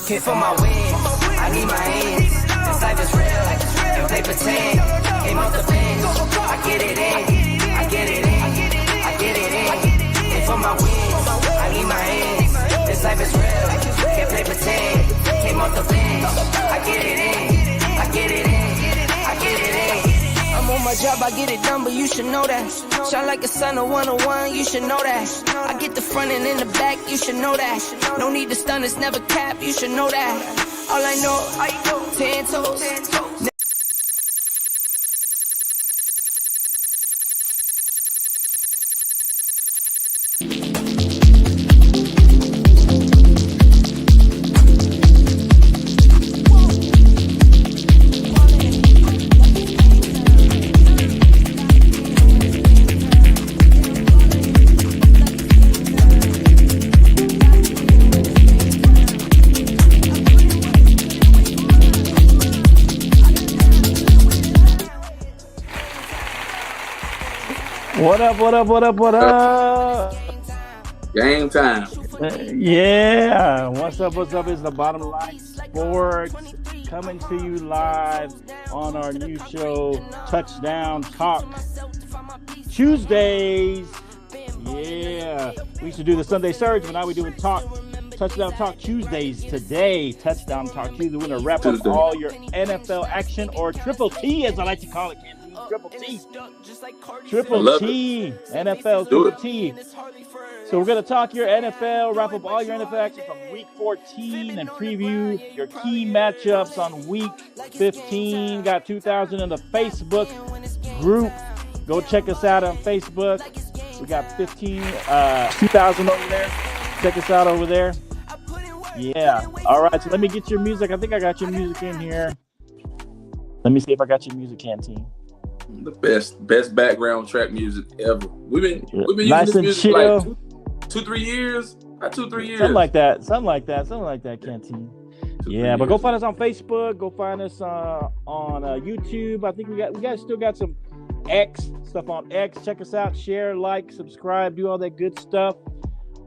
Hit for my wins, I need my ends. This life is real, and play pretend. Came off the bench, I get it in, I get it in, I get it in. Hit for my wins, I need my ends. This life is real, can't play pretend. Came off the bench, I get it in, I get it in, I get it in. I'm on my job, I get it done, but you should know that. Shine like a sun of 101, you should know that. I get the front and in the back, you should know that. No need to stun, it's never cap, you should know that. All I know, 10 toes. What up? Game time. Yeah. What's up? It's the Bottom Line Sports coming to you live on our new show, Touchdown Talk Tuesdays. Yeah. We used to do the Sunday Surge, but now we're doing Touchdown Talk Tuesdays today. Touchdown Talk Tuesday. We're going to wrap up all your NFL action, or Triple T, as I like to call it, Canteen. Triple T, NFL, Triple T. So we're going to talk your NFL, wrap up all your NFL action from Week 14 and preview your key matchups on Week 15. Got 2,000 in the Facebook group. Go check us out on Facebook. We got 2,000 over there. Check us out over there. Yeah. All right, so let me get your music. I think I got your music in here. Let me see if I got your music, Canteen. The best background track music ever. We've been using nice this music chill. for like 2-3 years. Not 2-3 years. Something like that, Canteen. Yeah, but go find us on Facebook. Go find us on YouTube. I think we still got some X stuff on X. Check us out. Share, like, subscribe, do all that good stuff.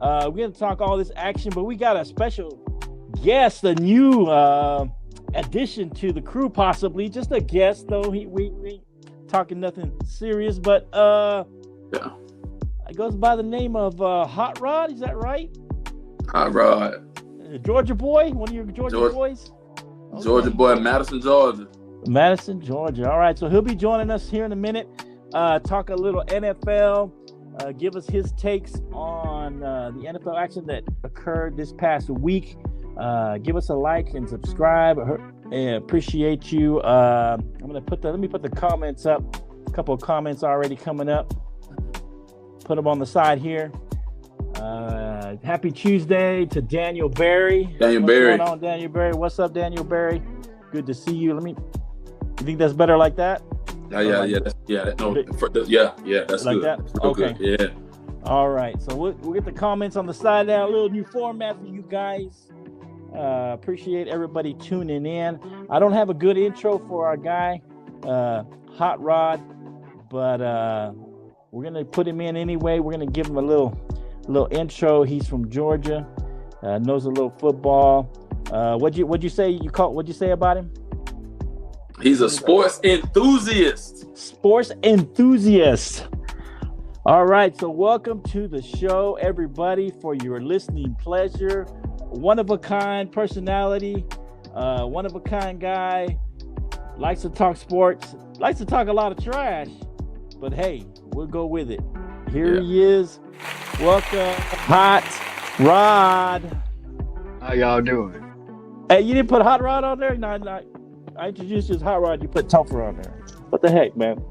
We're gonna talk all this action, but we got a special guest, a new addition to the crew, possibly just a guest though. We talking nothing serious, but yeah, it goes by the name of Hot Rod. Is that right? Hot Rod, Georgia boy, one of your Georgia boys. Okay. Georgia boy, Madison, Georgia. All right, so he'll be joining us here in a minute. Talk a little NFL. Give us his takes on the NFL action that occurred this past week. Give us a like and subscribe. Appreciate you. Let me put the comments up. A couple of comments already coming up. Put them on the side here. Happy Tuesday to Daniel Berry. What's going on, Daniel Berry? What's up, Daniel Berry? Good to see you. You think that's better like that? Yeah. That's like good. That? Okay. Good. Yeah. All right. So we'll get the comments on the side now. A little new format for you guys. Appreciate everybody tuning in. I don't have a good intro for our guy, Hot Rod, but we're gonna put him in anyway. We're gonna give him a little intro. He's from Georgia, knows a little football. What'd you say? What'd you say about him? He's a sports enthusiast. All right, so welcome to the show, everybody, for your listening pleasure. One of a kind personality, one of a kind guy, likes to talk sports, likes to talk a lot of trash, but hey, we'll go with it. Here he is. Welcome, Hot Rod. How y'all doing? Hey, you didn't put Hot Rod on there? No. I introduced you as Hot Rod. You put Topher on there. What the heck, man?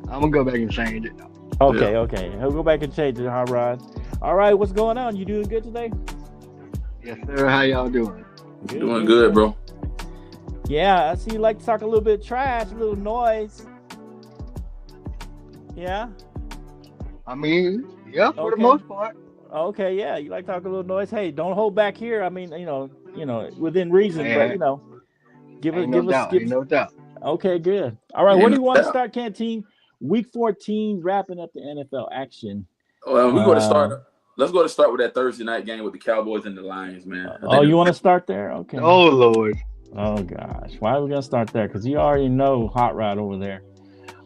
I'm gonna go back and change it. Okay. He'll go back and change it, Hot Rod. All right, what's going on? You doing good today? Yes, sir. How y'all doing? Doing good, bro. Yeah, I see you like to talk a little bit of trash, a little noise. Yeah? I mean, yeah, for the most part. Okay, yeah, you like to talk a little noise. Hey, don't hold back here. I mean, within reason, man. But give us. No doubt. Okay, good. All right, where do you want to start, Canteen? Week 14, wrapping up the NFL action. Well, we're going to start. let's go to start with that Thursday night game with the Cowboys and the Lions, man. Oh, you want to start there? Okay. Oh Lord. Oh gosh, why are we gonna start there? Because you already know Hot Rod over there.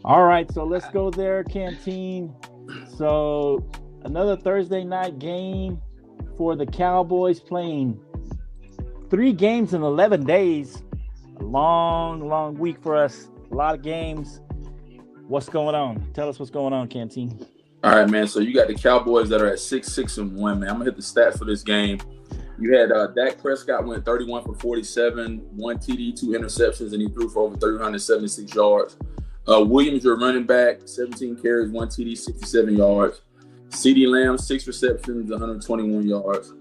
All right, so let's go there, Canteen. So another Thursday night game for the Cowboys, playing 3 games in 11 days. A long week for us. A lot of games. What's going on? Tell us what's going on, Canteen. All right, man. So you got the Cowboys that are at 6-6-1, man. I'm gonna hit the stats for this game. You had Dak Prescott went 31 for 47, 1 TD, 2 interceptions, and he threw for over 376 yards. Williams, your running back, 17 carries, 1 TD, 67 yards. CeeDee Lamb, 6 receptions, 121 yards.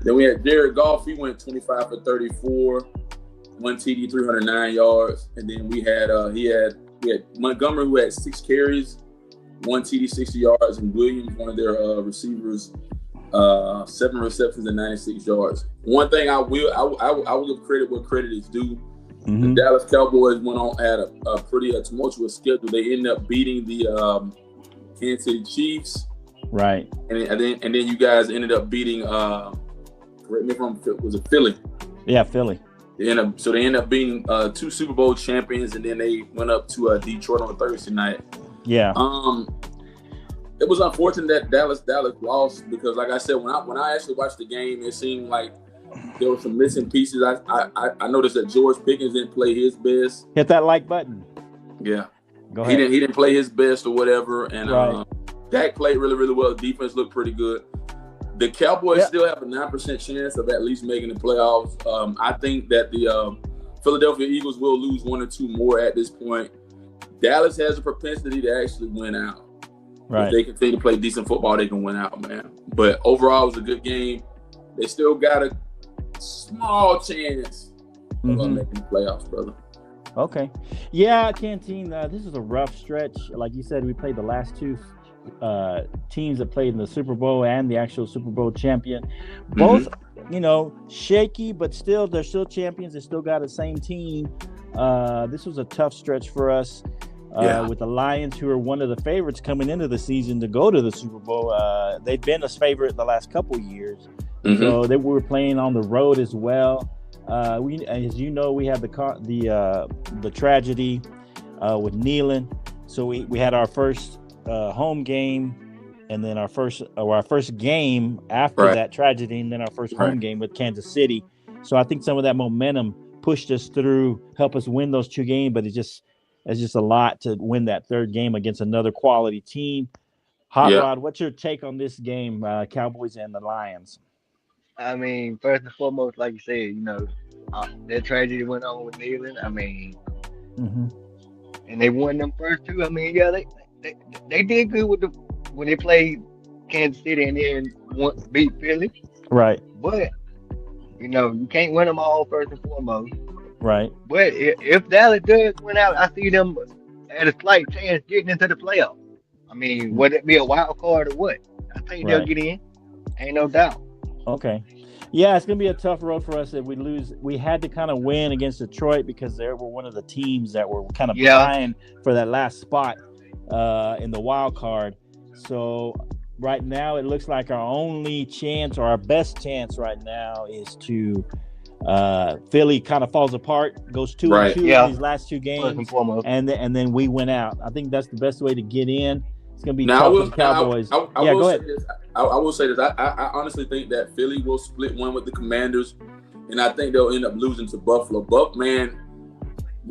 Then we had Jared Goff. He went 25 for 34, 1 TD, 309 yards. And then we had Montgomery, who had 6 carries, 1 TD, 60 yards, and Williams, one of their receivers, 7 receptions and 96 yards. One thing I will give credit where credit is due. The Dallas Cowboys went on had a pretty tumultuous schedule. They ended up beating the Kansas City Chiefs, right? And then you guys ended up beating. Correct me if I'm. Was it Philly? Yeah, Philly. They ended up being 2 Super Bowl champions, and then they went up to Detroit on Thursday night. Yeah. It was unfortunate that Dallas lost because, like I said, when I actually watched the game, it seemed like there were some missing pieces. I noticed that George Pickens didn't play his best. Hit that like button. Yeah. Go ahead. He didn't play his best or whatever, and Dak played really, really well. The defense looked pretty good. The Cowboys still have a 9% chance of at least making the playoffs. I think that the Philadelphia Eagles will lose 1 or 2 more at this point. Dallas has a propensity to actually win out. Right. If they continue to play decent football, they can win out, man. But overall, it was a good game. They still got a small chance of making the playoffs, brother. Okay. Yeah, Canteen, this is a rough stretch. Like you said, we played the last 2 teams that played in the Super Bowl and the actual Super Bowl champion. Both, shaky, but they're still champions. They still got the same team. This was a tough stretch for us. With the Lions, who are one of the favorites coming into the season to go to the Super Bowl. They've been a favorite the last couple years. So they were playing on the road as well. As you know, we had the tragedy with Nealon. So we had our first home game, and then our first game after that tragedy, and then our first home game with Kansas City. So I think some of that momentum pushed us through, helped us win those 2 games, but it's just a lot to win that 3rd game against another quality team. Hot Rod, what's your take on this game, Cowboys and the Lions? I mean, first and foremost, like you said, that tragedy went on with Nealon. I mean, and they won them first 2. I mean, they did good when they played Kansas City and then beat Philly. Right. But you can't win them all first and foremost. Right. But if Dallas does win out, I see them at a slight chance getting into the playoffs. I mean, would it be a wild card or what? I think they'll get in. Ain't no doubt. Okay. Yeah, it's going to be a tough road for us if we lose. We had to kind of win against Detroit because they were one of the teams that were kind of vying for that last spot in the wild card. So right now it looks like our only chance, or our best chance right now, is to Philly kind of falls apart, goes 2-2 in these last 2 games, and then we win out. I think that's the best way to get in. It's going to be tough for the Cowboys. Go ahead. I will say this. I honestly think that Philly will split one with the Commanders, and I think they'll end up losing to Buffalo. Man,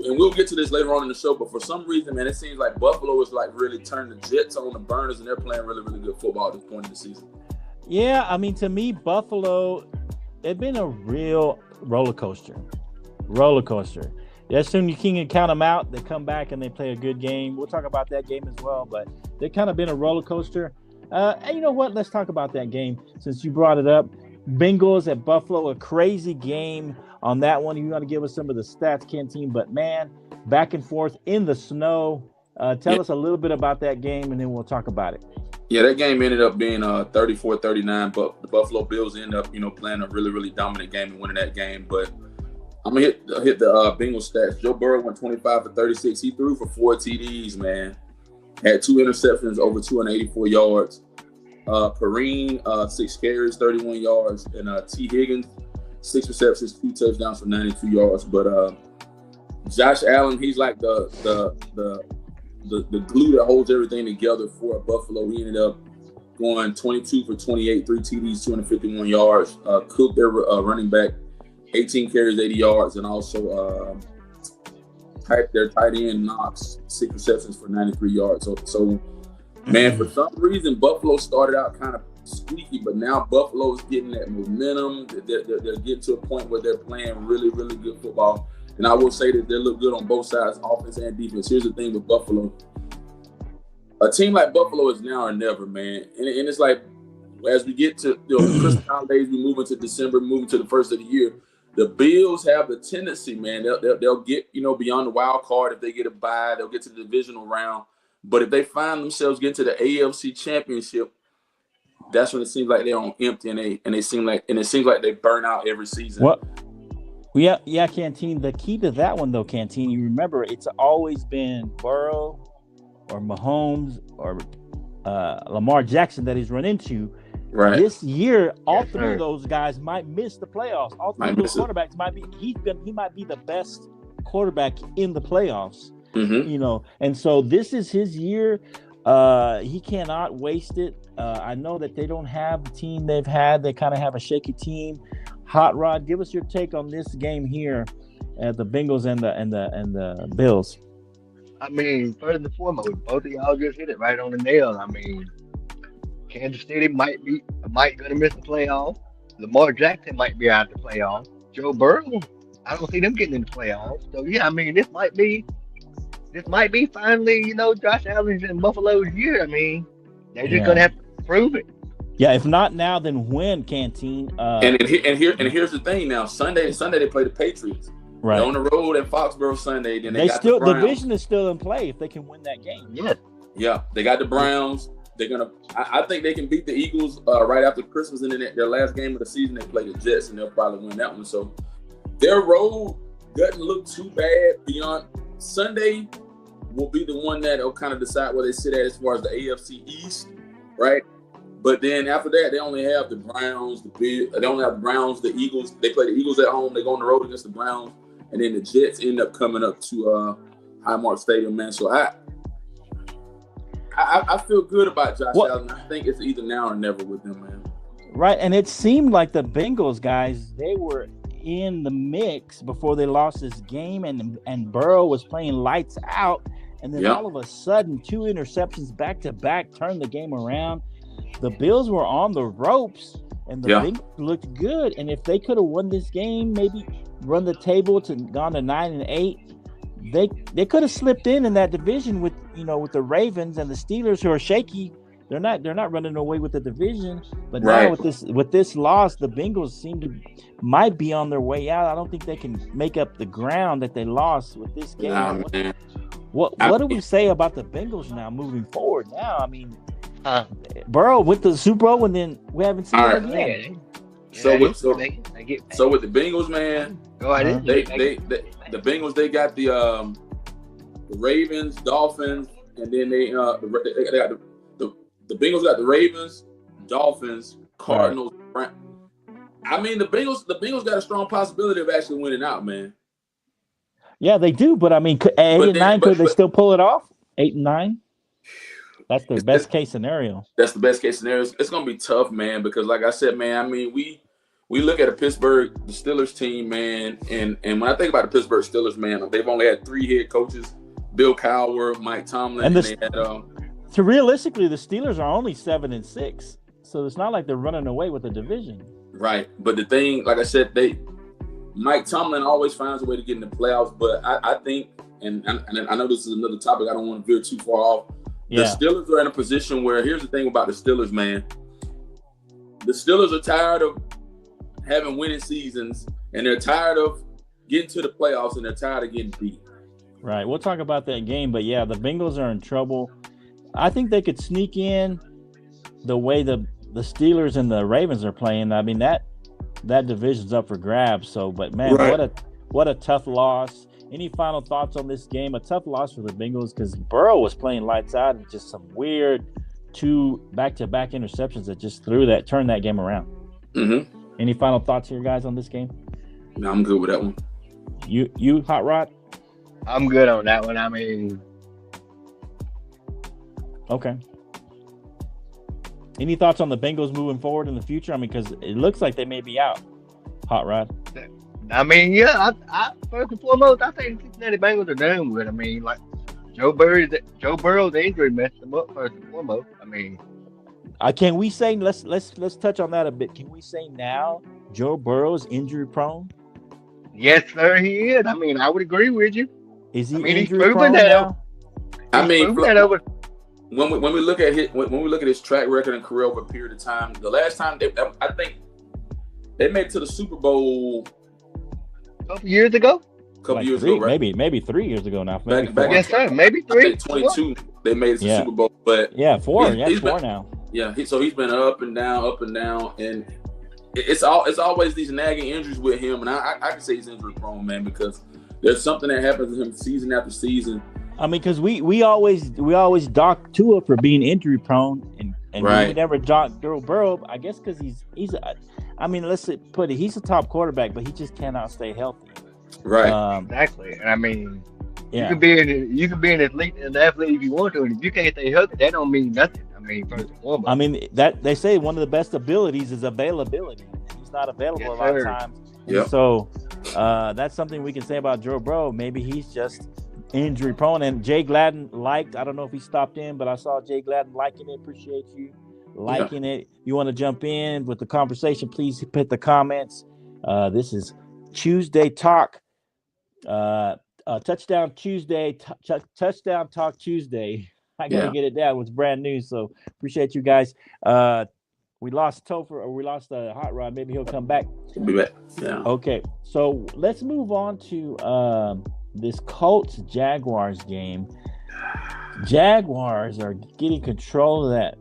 and we'll get to this later on in the show, but for some reason, man, it seems like Buffalo is like really turning the Jets on the burners, and they're playing really, really good football at this point in the season. Yeah, I mean, to me, Buffalo, they've been a real roller coaster. As soon as you can count them out, they come back and they play a good game. We'll talk about that game as well, but they've kind of been a roller coaster. And you know what? Let's talk about that game since you brought it up. Bengals at Buffalo, a crazy game on that one. You want to give us some of the stats, Canteen, but man, back and forth in the snow. Tell us a little bit about that game, and then we'll talk about it. Yeah, that game ended up being 34-39, but the Buffalo Bills ended up, playing a really, really dominant game and winning that game. But I'm gonna hit the Bengals stats. Joe Burrow went 25 for 36. He threw for 4 TDs, man. Had 2 interceptions, over 284 yards. Perrine, 6 carries, 31 yards, and T. Higgins, 6 receptions, 2 touchdowns for 92 yards. But Josh Allen, he's like the glue that holds everything together for Buffalo. He ended up going 22 for 28, 3 TDs, 251 yards. Cook, their running back, 18 carries, 80 yards, and also their tight end Knox, 6 receptions for 93 yards. So man, for some reason, Buffalo started out kind of squeaky, but now Buffalo's getting that momentum. They're getting to a point where they're playing really, really good football. And I will say that they look good on both sides, offense and defense. Here's the thing with Buffalo. A team like Buffalo is now or never, man. And it's like, as we get to the Christmas holidays, we move into December, moving to the first of the year, the Bills have the tendency, man, they'll get, beyond the wild card. If they get a bye, they'll get to the divisional round. But if they find themselves getting to the AFC Championship, that's when it seems like they're on empty, and it seems like they burn out every season. What? Yeah, Canteen. The key to that one, though, Canteen, you remember it's always been Burrow or Mahomes or Lamar Jackson that he's run into. Right. This year, all three of those guys might miss the playoffs. All three of those quarterbacks might be. He might be the best quarterback in the playoffs. Mm-hmm. And so this is his year. He cannot waste it. I know that they don't have the team they've had. They kind of have a shaky team. Hot Rod, give us your take on this game here at the Bengals and the Bills. I mean, first and foremost, both of y'all just hit it right on the nail. I mean, Kansas City might gonna miss the playoffs. Lamar Jackson might be out of the playoffs. Joe Burrow, I don't see them getting in the playoffs. So yeah, I mean, this might be finally, Josh Allen's and Buffalo's year. I mean, they're just gonna have to prove it. Yeah, if not now, then when, Canteen? And here's the thing now. Sunday they play the Patriots. Right. They're on the road at Foxborough Sunday. Then they got still the Browns. division is still in play if they can win that game. Yeah. Yeah, they got the Browns. They're gonna. I think they can beat the Eagles right after Christmas, and then their last game of the season they play the Jets, and they'll probably win that one. So their road doesn't look too bad. Beyond Sunday will be the one that'll kind of decide where they sit at as far as the AFC East, right? But then after that, they only have the Browns, they only have the Browns, the Eagles. They play the Eagles at home. They go on the road against the Browns, and then the Jets end up coming up to Highmark Stadium, man. So I feel good about Josh Allen. I think it's either now or never with them, man. Right, and it seemed like the Bengals guys, they were in the mix before they lost this game, and Burrow was playing lights out, and then all of a sudden, 2 interceptions back to back turned the game around. The Bills were on the ropes, and the Bengals looked good. And if they could have won this game, maybe run the table to gone to 9-8, they could have slipped in that division with the Ravens and the Steelers, who are shaky. They're not running away with the division. But now with this loss, the Bengals might be on their way out. I don't think they can make up the ground that they lost with this game. What do we say about the Bengals now moving forward? Now, I mean. Burrow with the Super Bowl, and then we haven't seen it again. So with the Bengals, man, go ahead. The Bengals, they got the Ravens, Dolphins, and then they got the Bengals got the Ravens, Dolphins, Cardinals. Right. I mean, the Bengals got a strong possibility of actually winning out, man. Yeah, they do, but I mean, 8 and 9, could they still pull it off? 8 and 9. That's the best case scenario. That's the best case scenario. It's going to be tough, man, because like I said, man, I mean, we look at the Steelers team, man, and when I think about the Pittsburgh Steelers, man, they've only had 3 head coaches, Bill Cowher, Mike Tomlin, and they had so realistically, the Steelers are only 7-6, so it's not like they're running away with the division. Right, but the thing, like I said, Mike Tomlin always finds a way to get in the playoffs, but I think, and I know this is another topic, I don't want to veer too far off. The Steelers are in a position where, here's the thing about the Steelers, man. The Steelers are tired of having winning seasons, and they're tired of getting to the playoffs, and they're tired of getting beat. Right. We'll talk about that game, but yeah, the Bengals are in trouble. I think they could sneak in the way the Steelers and the Ravens are playing. I mean, that division's up for grabs. So, but man, what a tough loss. Any final thoughts on this game? A tough loss for the Bengals because Burrow was playing lights out and just some weird 2 back-to-back interceptions that just turned that game around. Mm-hmm. Any final thoughts here, guys, on this game? No, I'm good with that one. You Hot Rod? I'm good on that one. I mean, okay. Any thoughts on the Bengals moving forward in the future? I mean, because it looks like they may be out. Hot Rod. I mean, yeah. I first and foremost, I think the Cincinnati Bengals are done with. I mean, like Joe Burrow's injury messed them up first and foremost. I mean, can we say let's touch on that a bit? Can we say now Joe Burrow's injury prone? Yes, sir, he is. I mean, I would agree with you. Is he he's injury proven prone that now? I mean, when we look at his track record and career over a period of time, the last time I think they made it to the Super Bowl a couple years ago. Years ago, right? Maybe 3 years ago now. Back yes, sir. Maybe 3. I think 22. They made it to the Super Bowl, but 4. He's 4 been, now. Yeah, so he's been up and down, and it's always these nagging injuries with him, and I can say he's injury prone, man, because there's something that happens to him season after season. I mean, because we always dock Tua for being injury prone, and right. we never dock Joe Burrow. I guess because he's let's put it, he's a top quarterback, but he just cannot stay healthy. Right. Exactly. And I mean, yeah. you can be an athlete if you want to, and if you can't stay healthy, that don't mean nothing. I mean, first and foremost. I mean, that they say one of the best abilities is availability. He's not available a lot of times. Yep. So that's something we can say about Joe Burrow. Maybe he's just injury prone. And Jay Gladden liked, I don't know if he stopped in, but I saw Jay Gladden liking it. Appreciate you liking it. You want to jump in with the conversation, please hit the comments. This is Tuesday Talk. Touchdown Tuesday, Touchdown Talk Tuesday. I gotta get it down. It's brand new, so appreciate you guys. We lost Topher, or we lost Hot Rod. Maybe he'll come back. He'll be back. Yeah. Okay, so let's move on to this Colts Jaguars game. Jaguars are getting control of that,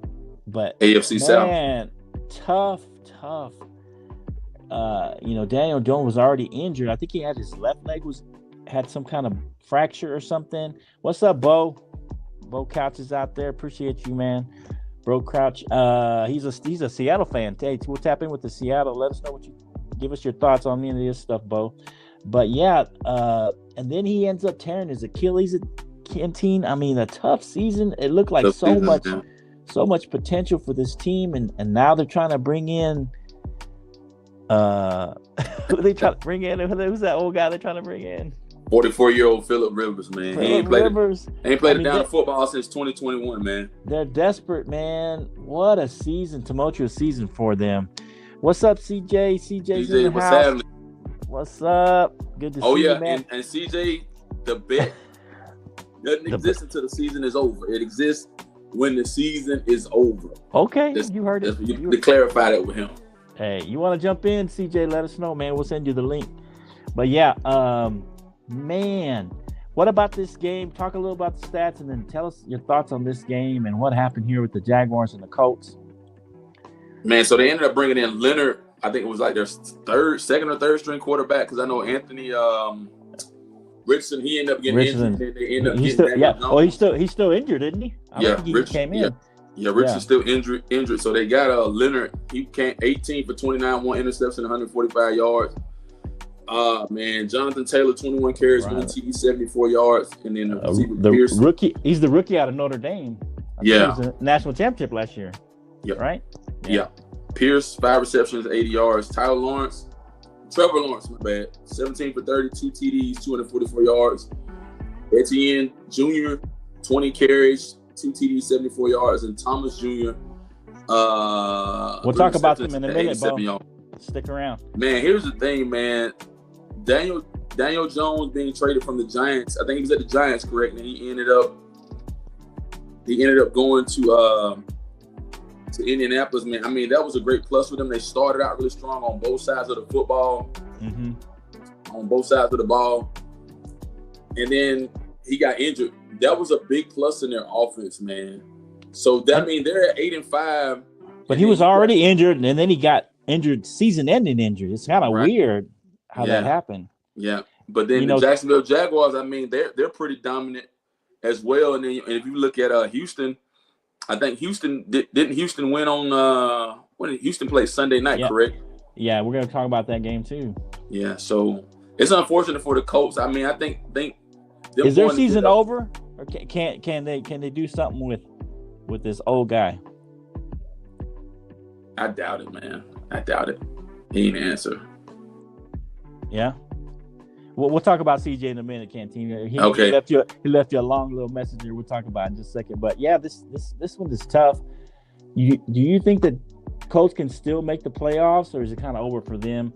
but AFC South. Man, tough. Daniel Jones was already injured. I think he had his left leg had some kind of fracture or something. What's up, Bo? Bo Couch is out there. Appreciate you, man. Bro Crouch. He's a Seattle fan. Hey, we'll tap in with the Seattle. Let us know give us your thoughts on any of this stuff, Bo. But yeah, and then he ends up tearing his Achilles at Canteen. I mean, a tough season. It looked like so much potential for this team, and now they're trying to bring in. Who they trying to bring in? Who's that old guy they're trying to bring in? 44-year-old Phillip Rivers, man. He ain't played it down in football since 2021, man. They're desperate, man. What a season, tumultuous season for them. What's up, CJ? CJ's in the house. Happening? What's up? Good to see you, man. And CJ, the bet doesn't exist until the season is over. It exists when the season is over. Okay, you heard it. To clarify that with him. Hey, you want to jump in, CJ? Let us know, man. We'll send you the link. But yeah, man, what about this game? Talk a little about the stats, and then tell us your thoughts on this game and what happened here with the Jaguars and the Colts. Man, so they ended up bringing in Leonard. I think it was like their second or third string quarterback, because I know Anthony Richardson. He ended up getting injured. They ended up getting he's still injured, isn't he? I think he just came in. Yeah, Richardson's still injured. So they got Leonard. He came 18 for 29, 1 interception, 145 yards. Man, Jonathan Taylor, 21 carries, 1 TD, 74 yards, and then the Pierce. Rookie. He's the rookie out of Notre Dame. He was a national championship last year. Yeah. Right. Yeah. Pierce, 5 receptions, 80 yards. Trevor Lawrence, my bad, 17 for 30, 2 TDs, 244 yards. Etienne Jr., 20 carries, 2 TDs, 74 yards, and Thomas Jr. We'll talk about them in a minute, Bo. Stick around. Man, here's the thing, man. Daniel Jones being traded from the Giants. I think he was at the Giants, correct? And he ended up going to Indianapolis, man. I mean, that was a great plus for them. They started out really strong on both sides of the football, on both sides of the ball, and then he got injured. That was a big plus in their offense, man. So that means they're at 8-5. But he was already injured, and then he got injured, season-ending injury. It's kind of weird how that happened. Yeah, but then the Jacksonville Jaguars, I mean, they're pretty dominant as well. And then if you look at Houston, I think Houston didn't Houston win on when did Houston play Sunday night, correct? Yeah, we're gonna talk about that game too. Yeah, so it's unfortunate for the Colts. I mean, I think is their season over, or can they do something with this old guy? I doubt it, man. I doubt it. He ain't answer. Yeah. Well, we'll talk about CJ in a minute, Canteen. He left you a long little message here. We'll talk about it in just a second. But yeah, this one is tough. Do you think that Colts can still make the playoffs, or is it kind of over for them?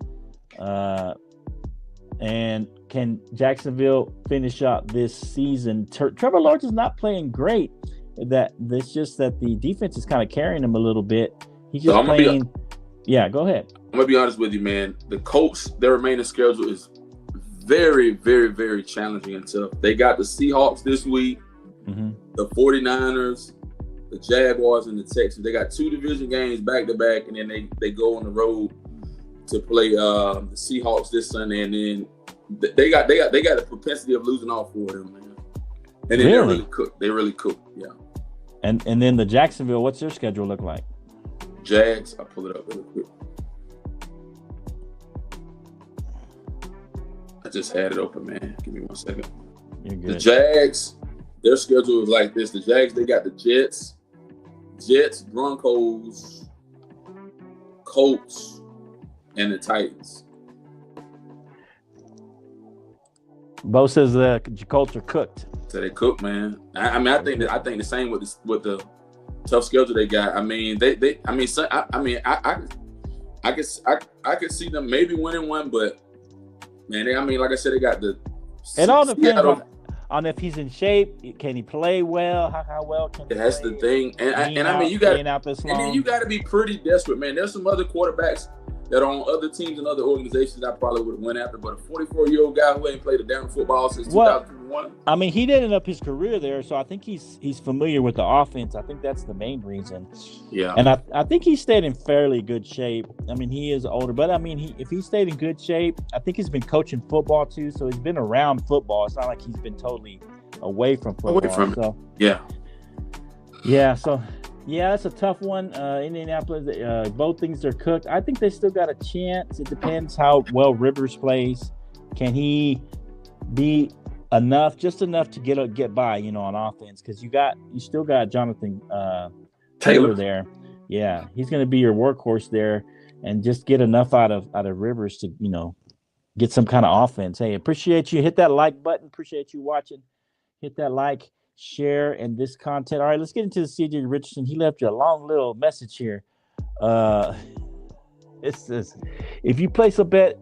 And can Jacksonville finish up this season? Trevor Lawrence is not playing great. That's just that the defense is kind of carrying him a little bit. He's just playing. Yeah, go ahead. I'm gonna be honest with you, man. The Colts, their remaining schedule is very, very, very challenging and tough. They got the Seahawks this week, the 49ers, the Jaguars, and the Texans. They got 2 division games back to back, and then they go on the road to play the Seahawks this Sunday, and then they got the propensity of losing all 4 of them, man. And then they're really cooked. They really cooked, yeah. And then the Jacksonville, what's their schedule look like? Jags, I'll pull it up really quick. I just had it open, man. Give me 1 second. You're good. The Jags, their schedule is like this. The Jags, they got the Jets, Broncos, Colts, and the Titans. Bo says the Colts are cooked. So they cooked, man. I think the same with the tough schedule they got. I mean, I could see them maybe winning one, but man, like I said, they got the. It all depends on if he's in shape. Can he play well? How well can he play? That's the thing, and I mean, you got to be pretty desperate, man. There's some other quarterbacks that are on other teams and other organizations I probably would have went after, but a 44-year-old guy who ain't played a damn football since 2001. I mean, he did end up his career there, so I think he's familiar with the offense. I think that's the main reason. Yeah. And I think he stayed in fairly good shape. I mean, he is older, but I mean, if he stayed in good shape, I think he's been coaching football too, so he's been around football. It's not like he's been totally away from football. Away from it. Yeah. Yeah, so yeah, that's a tough one. Indianapolis, both things are cooked. I think they still got a chance. It depends how well Rivers plays. Can he be just enough to get by, on offense? Because you still got Jonathan Taylor there. Yeah, he's going to be your workhorse there, and just get enough out of Rivers to get some kind of offense. Hey, appreciate you. Hit that like button. Appreciate you watching. Hit that like, share, and this content. All right, let's get into the CJ Richardson. He left you a long little message here. It says, if you place a bet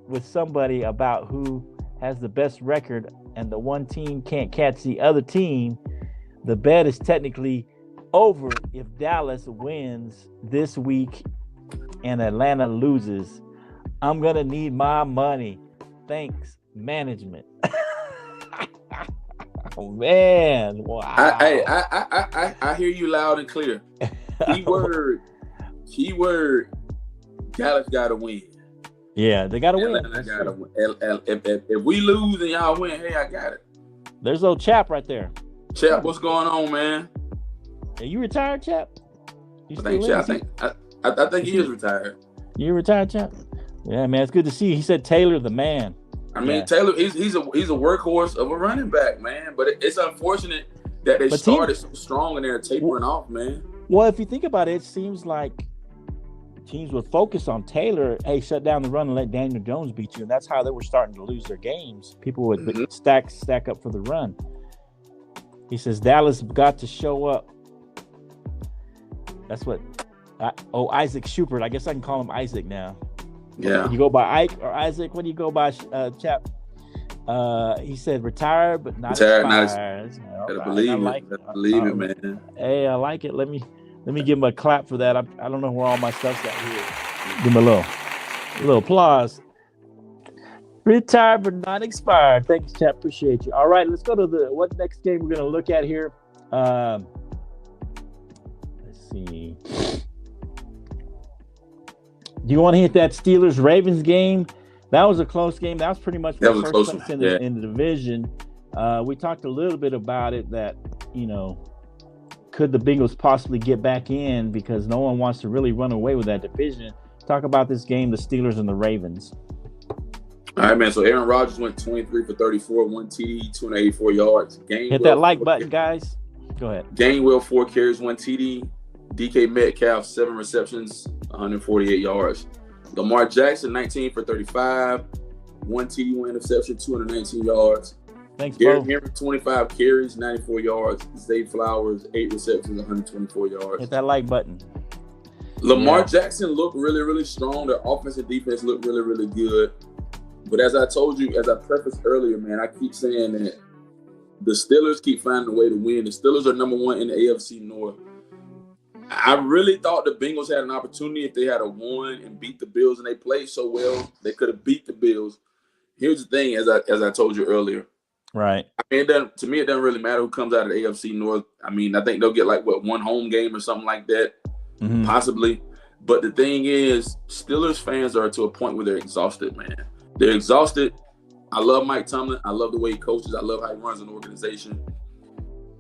with somebody about who has the best record and the one team can't catch the other team, the bet is technically over if Dallas wins this week and Atlanta loses. I'm gonna need my money. Thanks, management. Oh man! Wow. I hear you loud and clear. Keyword. Dallas got to win. Yeah, they got to win. If we lose and y'all win, hey, I got it. There's old Chap right there. Chap, what's going on, man? Are you retired, Chap? I think he is retired. You retired, Chap? Yeah, man, it's good to see you. He said Taylor the man. I mean, Taylor, he's a workhorse of a running back, man. But it's unfortunate that they started so strong and they're tapering off, man. Well, if you think about it, it seems like teams would focus on Taylor. Hey, shut down the run and let Daniel Jones beat you, and that's how they were starting to lose their games. People would stack up for the run. He says Dallas got to show up. That's what. Isaac Schubert. I guess I can call him Isaac now. Yeah. You go by Ike or Isaac? What do you go by, Chap? He said retired, but not expired. Gotta believe it, man. Hey, I like it. Let me give him a clap for that. I don't know where all my stuff's at here. Give him a little applause. Retired, but not expired. Thanks, Chap. Appreciate you. All right, let's go to what next game we're going to look at here. Let's see. Do you want to hit that Steelers-Ravens game? That was a close game. That was pretty much the first place in the division. We talked a little bit about it that, could the Bengals possibly get back in, because no one wants to really run away with that division. Talk about this game, the Steelers and the Ravens. All right, man. So Aaron Rodgers went 23 for 34, 1 TD, 284 yards. Hit that like button, guys. Go ahead. Gainwell, 4 carries, 1 TD. DK Metcalf, 7 receptions, 148 yards. Lamar Jackson, 19 for 35, 1 TD, 1 interception, 219 yards. Thanks, Derrick Bo. Henry, 25 carries, 94 yards. Zay Flowers, 8 receptions, 124 yards. Hit that like button. Lamar Jackson looked really, really strong. Their offense and defense looked really, really good. But as I told you, as I prefaced earlier, man, I keep saying that the Steelers keep finding a way to win. The Steelers are number 1 in the AFC North. I really thought the Bengals had an opportunity if they had won and beat the Bills, and they played so well, they could have beat the Bills. Here's the thing, as I told you earlier. Right. I mean, to me, it doesn't really matter who comes out of the AFC North. I mean, I think they'll get one home game or something like that, possibly. But the thing is, Steelers fans are to a point where they're exhausted, man. They're exhausted. I love Mike Tomlin. I love the way he coaches. I love how he runs an organization.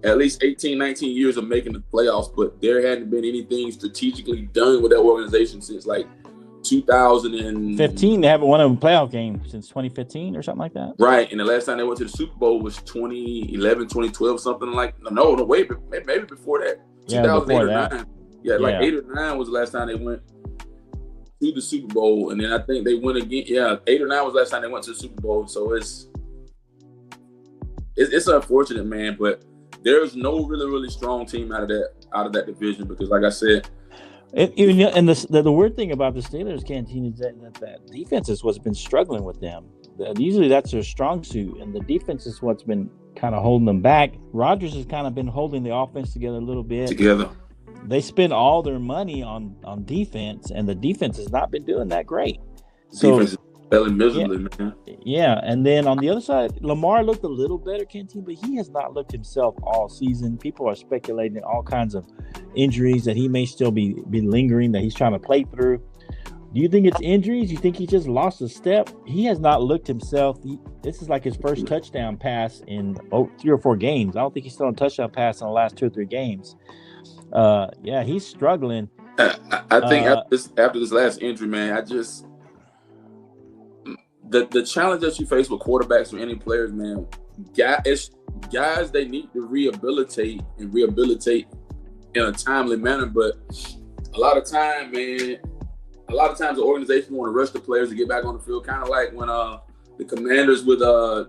At least 18, 19 years of making the playoffs, but there hadn't been anything strategically done with that organization since 2015. They haven't won a playoff game since 2015 or something like that. Right, and the last time they went to the Super Bowl was 2011, 2012, something like. No, wait, maybe before that. 2008 or 9. Yeah, 8 or 9 was the last time they went to the Super Bowl, and then I think they went again. Yeah, 8 or 9 was the last time they went to the Super Bowl. So it's unfortunate, man, but there's no really, really strong team out of that division because, like I said. And the weird thing about the Steelers, Canteen, is that defense is what's been struggling with them. Usually that's their strong suit, and the defense is what's been kind of holding them back. Rodgers has kind of been holding the offense together a little bit. They spend all their money on defense, and the defense has not been doing that great. So, defense is failing miserably, man. Yeah, and then on the other side, Lamar looked a little better, Canteen, but he has not looked himself all season. People are speculating all kinds of injuries that he may still be lingering, that he's trying to play through. Do you think it's injuries? You think he just lost a step? He has not looked himself. This is like his first touchdown pass in 3 or 4 games. I don't think he's still on a touchdown pass in the last 2 or 3 games. He's struggling. I think after this last injury, man, the challenge that you face with quarterbacks or any players, man, guys, they need to rehabilitate in a timely manner. But a lot of times the organization want to rush the players to get back on the field, kind of like when the Commanders with do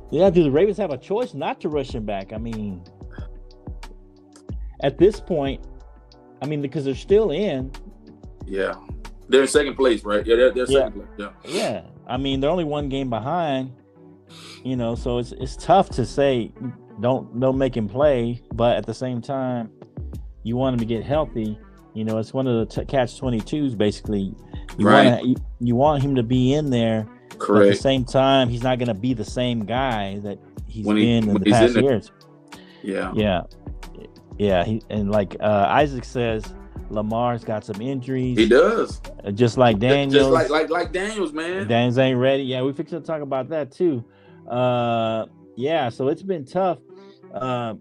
the Ravens have a choice not to rush him back? I mean, at this point, because they're still in. Yeah. They're in second place, right? Yeah, they're second place. Yeah. They're only 1 game behind, so it's tough to say don't make him play, but at the same time, you want him to get healthy. It's one of the catch-22s, basically. You want him to be in there. Correct. But at the same time, he's not going to be the same guy that he's been in the past years. Yeah. Isaac says, Lamar's got some injuries. He does. Just like Daniels. Just like Daniels, man. Daniels ain't ready. Yeah, we fixing to talk about that too. So it's been tough. I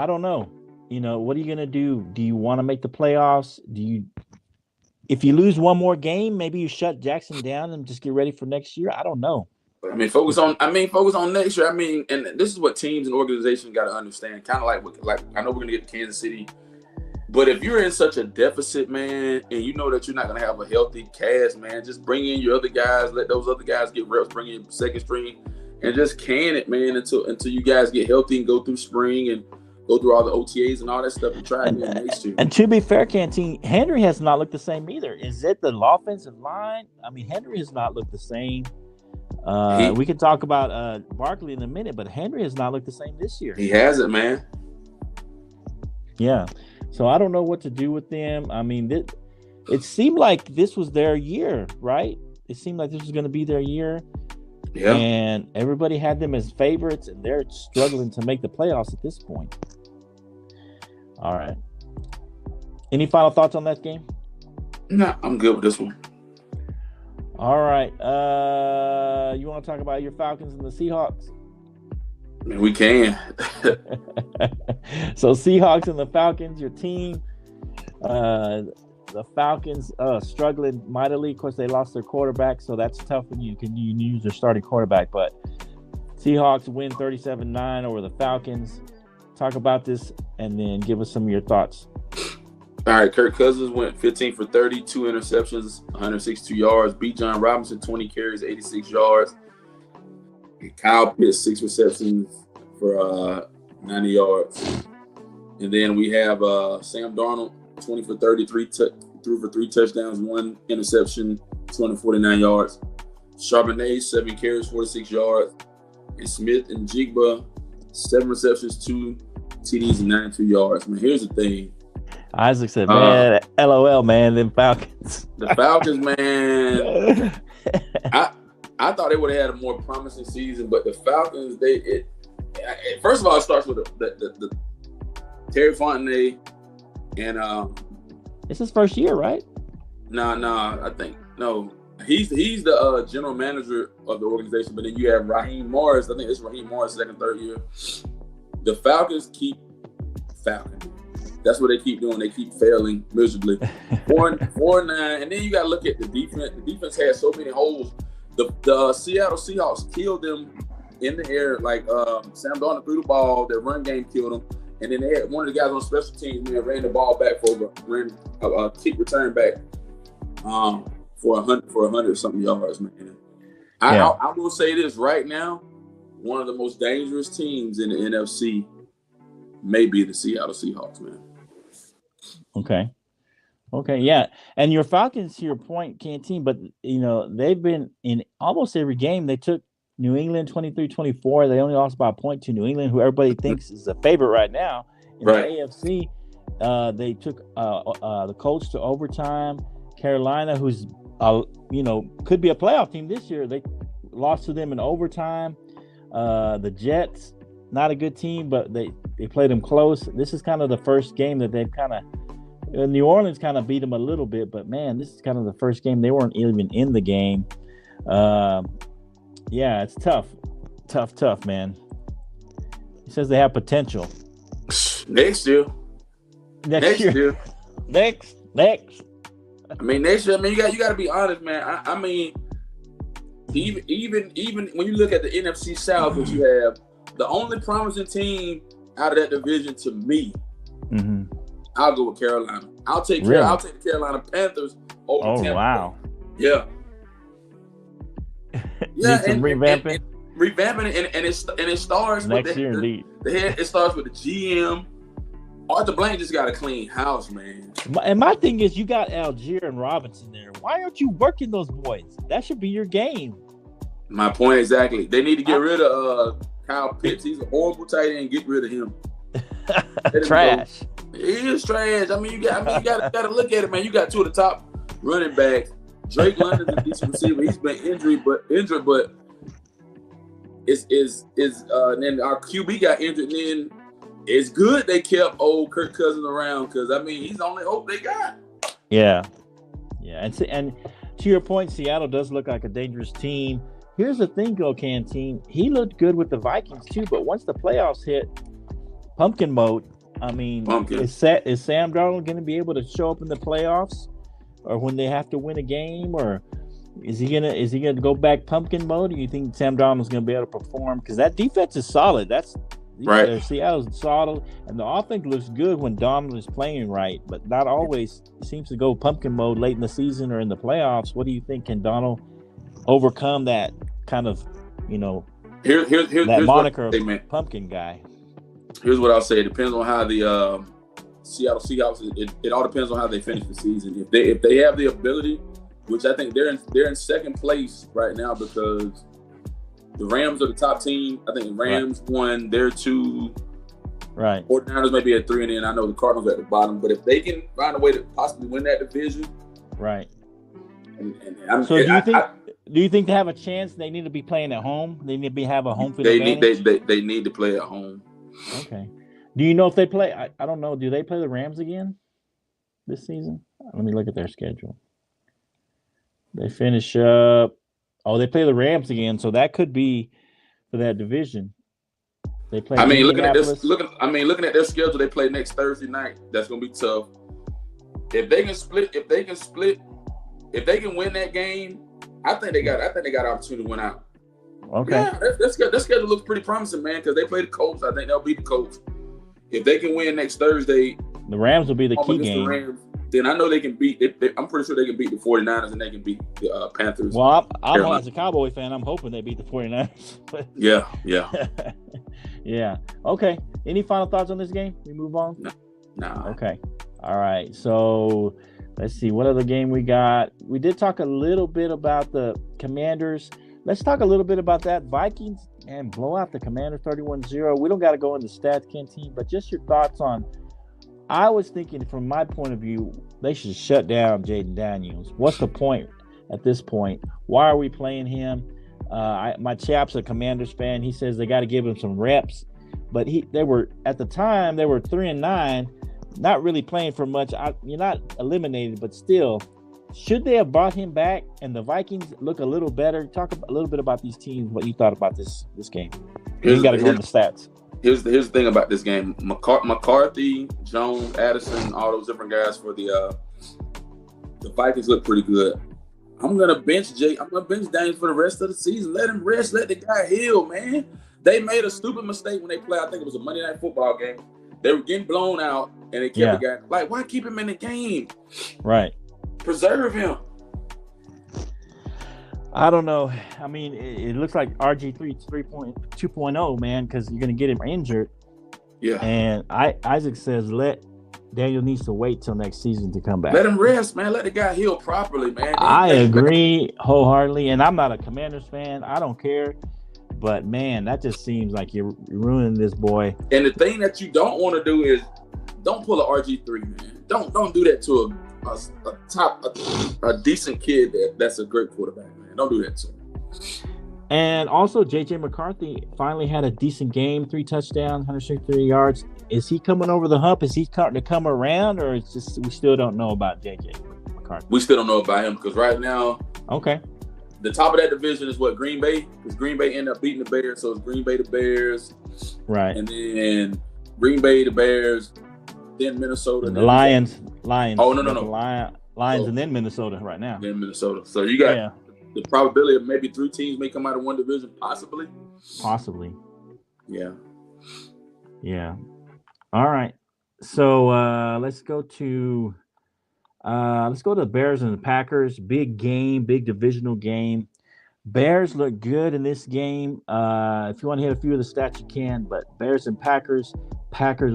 don't know. What are you going to do? Do you want to make the playoffs? If you lose one more game, maybe you shut Jackson down and just get ready for next year? I don't know. Focus on next year. And this is what teams and organizations got to understand. Kind of like I know we're going to get to Kansas City. But if you're in such a deficit, man, and you know that you're not going to have a healthy cast, man, just bring in your other guys, let those other guys get reps, bring in second string, and just can it, man, until you guys get healthy and go through spring and go through all the OTAs and all that stuff and try again next year. And to be fair, Canteen, Henry has not looked the same either. Is it the offensive line? Henry has not looked the same. We can talk about Barkley in a minute, but Henry has not looked the same this year. He hasn't, man. Yeah. So I don't know what to do with them. It seemed like this was their year, right? It seemed like this was going to be their year. Yeah. And everybody had them as favorites, and they're struggling to make the playoffs at this point. All right. Any final thoughts on that game? No, I'm good with this one. All right. You want to talk about your Falcons and the Seahawks? mean, we can. So Seahawks and the Falcons, your team. The Falcons struggling mightily. Of course, they lost their quarterback, so that's tough when you can use their starting quarterback. But Seahawks win 37-9 over the Falcons. Talk about this and then give us some of your thoughts. All right, Kirk Cousins went 15 for 30, 2 interceptions, 162 yards. Bijan Robinson, 20 carries, 86 yards. And Kyle Pitts, 6 receptions for 90 yards. And then we have Sam Darnold, 20 for 33, threw for 3 touchdowns, 1 interception, 249 yards. Charbonnet, 7 carries, 46 yards. And Smith and Jigba, 7 receptions, 2 TDs, and 92 yards. Man, here's the thing. Isaac said, man, LOL, man, them Falcons. The Falcons, man. I thought they would have had a more promising season, but the Falcons, first of all, it starts with the Terry Fontenay and it's his first year, right? No, I think no. He's the general manager of the organization, but then you have Raheem Morris. I think it's Raheem Morris' second, third year. The Falcons keep falconing. That's what they keep doing. They keep failing miserably. 4-9, and then you got to look at the defense. The defense has so many holes. The Seattle Seahawks killed them in the air. Like Sam Darnold threw the ball. Their run game killed them. And then they had one of the guys on special teams ran the ball back ran a kick return back for 100 something yards, man. I will say this right now: one of the most dangerous teams in the NFC may be the Seattle Seahawks, man. Okay, yeah. And your Falcons, to your point, Canteen, but they've been in almost every game. They took New England 23-24. They only lost by a point to New England, who everybody thinks is a favorite right now in the AFC. They took the Colts to overtime. Carolina, who's could be a playoff team this year, they lost to them in overtime. The Jets, not a good team, but they played them close. This is kind of the first game that they've kind of New Orleans kind of beat them a little bit, but man, this is kind of the first game they weren't even in the game. Yeah, it's tough, man. He says they have potential. Next year. Next year. Next. I mean, next year. I mean, you got to be honest, man. I mean, even when you look at the NFC South, which you have the only promising team out of that division to me, I'll go with Carolina. I'll take the Carolina Panthers over Tampa. Oh wow. Yeah. Yeah, and revamping. And it starts next year, indeed. It starts with the GM. Arthur Blank just got a clean house, man. And my thing is, you got Algier and Robinson there. Why aren't you working those boys? That should be your game. My point exactly. They need to get rid of Kyle Pitts. He's a horrible tight end. Get rid of him. Trash. He is trash. I mean, you got to look at it, man. You got 2 of the top running backs. Drake London's a decent receiver. He's been injured, but it's then our QB got injured. And then it's good they kept old Kirk Cousins around because I mean he's the only hope they got. Yeah, and to your point, Seattle does look like a dangerous team. Here's the thing, though, Canteen. He looked good with the Vikings too, but once the playoffs hit, pumpkin mode. I mean, is Sam Darnold going to be able to show up in the playoffs, or when they have to win a game, or is he gonna go back pumpkin mode? Or do you think Sam Darnold's going to be able to perform? Because that defense is solid. That's right. Seattle's solid, and the offense looks good when Darnold is playing right, but not always. It seems to go pumpkin mode late in the season or in the playoffs. What do you think? Can Darnold overcome that kind of, here's that moniker of pumpkin guy? Here's what I'll say. It depends on how the Seattle Seahawks. It all depends on how they finish the season. If they have the ability, which I think they're in second place right now because the Rams are the top team. I think Rams won their 2. Right. 49ers maybe at 3, and then I know the Cardinals at the bottom. But if they can find a way to possibly win that division, right. Do you think they have a chance? They need to be playing at home. They need to have a home field advantage. They need to play at home. Okay. Do you know if they play? I don't know. Do they play the Rams again this season? Let me look at their schedule. They finish up. Oh, they play the Rams again, so that could be for that division. They play. I mean, looking at Indianapolis. their schedule, they play next Thursday night. That's gonna be tough. If they can win that game, I think they got opportunity to win out. Okay. Yeah, that schedule looks pretty promising, man, because they play the Colts. I think they'll beat the Colts. If they can win next Thursday, the Rams will be the key game. The Rams, then I know they can beat. I'm pretty sure they can beat the 49ers and they can beat the Panthers. Well, I'm as a Cowboy fan, I'm hoping they beat the 49ers. Yeah. Yeah. Okay. Any final thoughts on this game? We move on? No. Okay. All right. So let's see. What other game we got? We did talk a little bit about the Commanders. Let's talk a little bit about that. Vikings and blow out the Commanders 31-0. We don't got to go into stats, Canteen, but just your thoughts on. I was thinking from my point of view, they should shut down Jaden Daniels. What's the point at this point? Why are we playing him? My chap's a Commanders fan. He says they got to give him some reps, but they were 3-9, not really playing for much. You're not eliminated, but still, should they have brought him back and the Vikings look a little better? Talk a little bit about these teams. What you thought about this game? You got to go into stats. Here's the thing about this game: McCarthy, Jones, Addison, all those different guys for the Vikings look pretty good. I'm gonna bench Daniels for the rest of the season. Let him rest. Let the guy heal, man. They made a stupid mistake when they played. I think it was a Monday Night Football game. They were getting blown out, and they kept the guy. Like, why keep him in the game? Right. Preserve him. I don't know. I mean, it looks like RG3 2.0, man, because you're going to get him injured. Yeah. And Isaac says Daniel needs to wait till next season to come back. Let him rest, man. Let the guy heal properly, man. I agree wholeheartedly. And I'm not a Commanders fan. I don't care. But, man, that just seems like you're ruining this boy. And the thing that you don't want to do is don't pull an RG3, man. Don't do that to a decent kid that's a great quarterback, man. Don't do that to him. And also, J.J. McCarthy finally had a decent game, 3 touchdowns, 163 yards. Is he coming over the hump? Is he starting to come around, or it's just we still don't know about J.J. McCarthy? We still don't know about him because right now, the top of that division is what, Green Bay? Because Green Bay ended up beating the Bears, so it's Green Bay, the Bears. Right. And then Green Bay, the Bears, then Minnesota. The Lions. Oh, no. Lions and then Minnesota right now. Then Minnesota. So you got the probability of maybe 3 teams may come out of one division, possibly. Yeah. All right. So let's go to the Bears and the Packers. Big game, big divisional game. Bears look good in this game. If you want to hit a few of the stats, you can. But Bears and Packers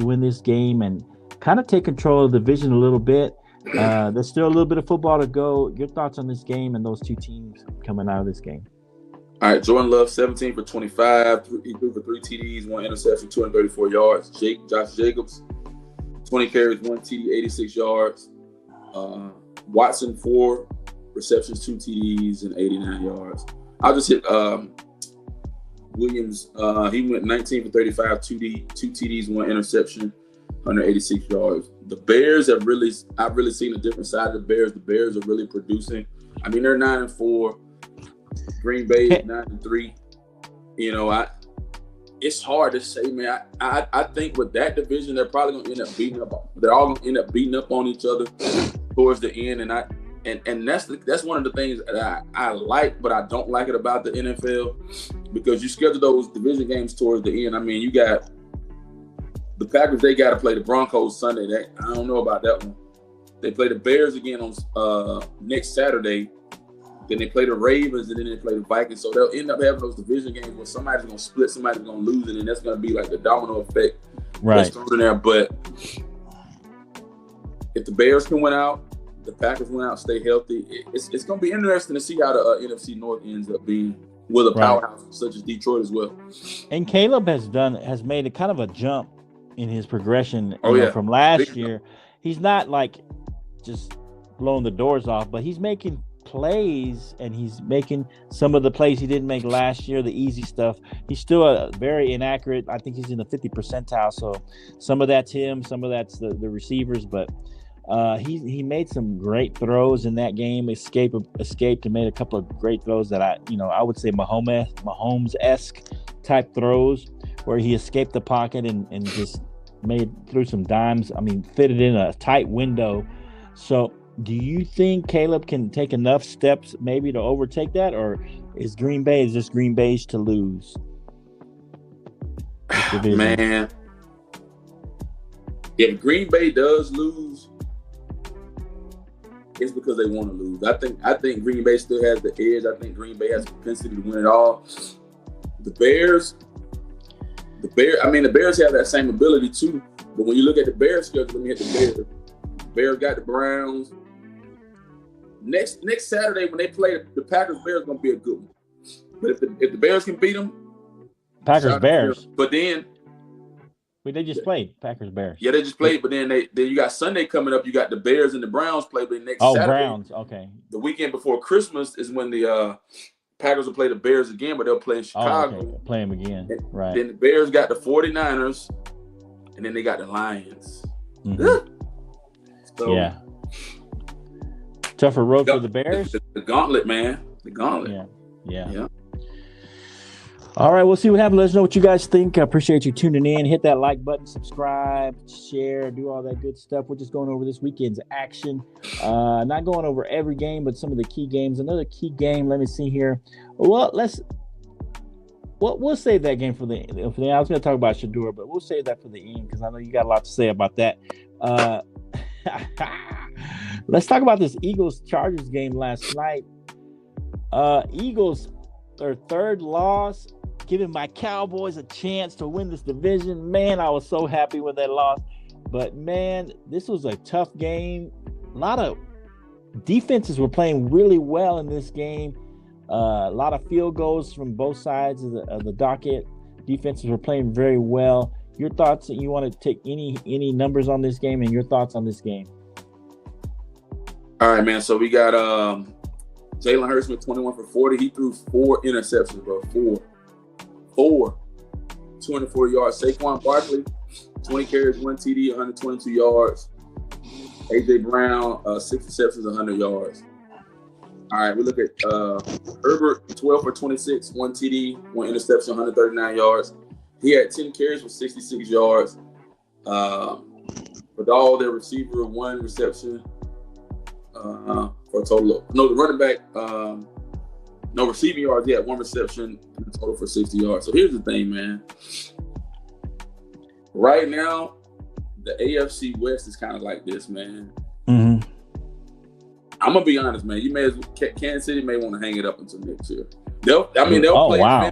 win this game and kind of take control of the division a little bit. There's still a little bit of football to go. Your thoughts on this game and those two teams coming out of this game? All right, Jordan Love, 17 for 25. He threw for 3 TDs, 1 interception, 234 yards. Josh Jacobs, 20 carries, 1 TD, 86 yards. Watson, 4 receptions, 2 TDs, and 89 yards. I'll just hit Williams. He went 19 for 35, 2 TDs, 1 interception, 186 yards. The Bears I've really seen a different side of the Bears. The Bears are really producing. I mean, they're 9-4. Green Bay is 9-3. You know, it's hard to say, man. I think with that division, they're probably going to end up beating up. They're all going to end up beating up on each other towards the end. And that's one of the things that I like, but I don't like it about the NFL because you schedule those division games towards the end. I mean, you got the Packers. They got to play the Broncos Sunday. I don't know about that one. They play the Bears again on next Saturday. Then they play the Ravens, and then they play the Vikings. So they'll end up having those division games where somebody's going to split, somebody's going to lose it, and that's going to be like the domino effect. Right. That's in there. But if the Bears can win out, the Packers win out, stay healthy, it's going to be interesting to see how the NFC North ends up being with a powerhouse such as Detroit as well. And Caleb has made a kind of a jump in his progression from last year. He's not like just blowing the doors off, but he's making plays, and he's making some of the plays he didn't make last year, the easy stuff. He's still very inaccurate. I think he's in the 50 percentile, so some of that's him, some of that's the receivers, but he made some great throws in that game, escaped and made a couple of great throws that I would say Mahomes-esque type throws where he escaped the pocket and just threw some dimes. I mean, fitted in a tight window. So do you think Caleb can take enough steps maybe to overtake that, or is Green Bay's to lose? Man, if Green Bay does lose, it's because they want to lose. I think Green Bay still has the edge. I think Green Bay has the propensity to win it all. The Bears have that same ability too. But when you look at the Bears schedule, let me hit the Bears. The Bears got the Browns. Next Saturday when they play the Packers, Bears gonna be a good one. But if the Bears can beat them, Packers Bears. But then they just played Packers Bears. Yeah, they just played. But then you got Sunday coming up. You got the Bears and the Browns play. But next Saturday, Browns. Okay. The weekend before Christmas is when the Packers will play the Bears again, but they'll play in Chicago. Okay. Play them again. Right. Then the Bears got the 49ers, and then they got the Lions. Mm-hmm. So, yeah. Tougher road for the Bears. The gauntlet, man. The gauntlet. Yeah. All right, we'll see what happens. Let us know what you guys think. I appreciate you tuning in. Hit that like button, subscribe, share, do all that good stuff. We're just going over this weekend's action. Not going over every game, but some of the key games. Another key game, let me see here. Well, we'll save that game for the end. I was going to talk about Shedeur, but we'll save that for the end because I know you got a lot to say about that. Let's talk about this Eagles-Chargers game last night. Eagles, their third loss, giving my Cowboys a chance to win this division. Man, I was so happy when they lost. But, man, this was a tough game. A lot of defenses were playing really well in this game. A lot of field goals from both sides of the docket. Defenses were playing very well. Your thoughts? You want to take any numbers on this game and your thoughts on this game? All right, man. So we got Jalen Hurts with 21 for 40. He threw 4 interceptions, bro. 4. 204 yards. Saquon Barkley, 20 carries, 1 TD, 122 yards. A.J. Brown, 6 receptions, 100 yards. All right, we look at Herbert, 12 for 26, 1 TD, 1 interception, 139 yards. He had 10 carries for 66 yards. Vidal, their receiver, 1 reception for a total of, the running back, no receiving yards. He had 1 reception and a total for 60 yards. So here's the thing, man. Right now, the AFC West is kind of like this, man. Mm-hmm. I'm gonna be honest, man. Kansas City may want to hang it up until next year. They'll play. Wow.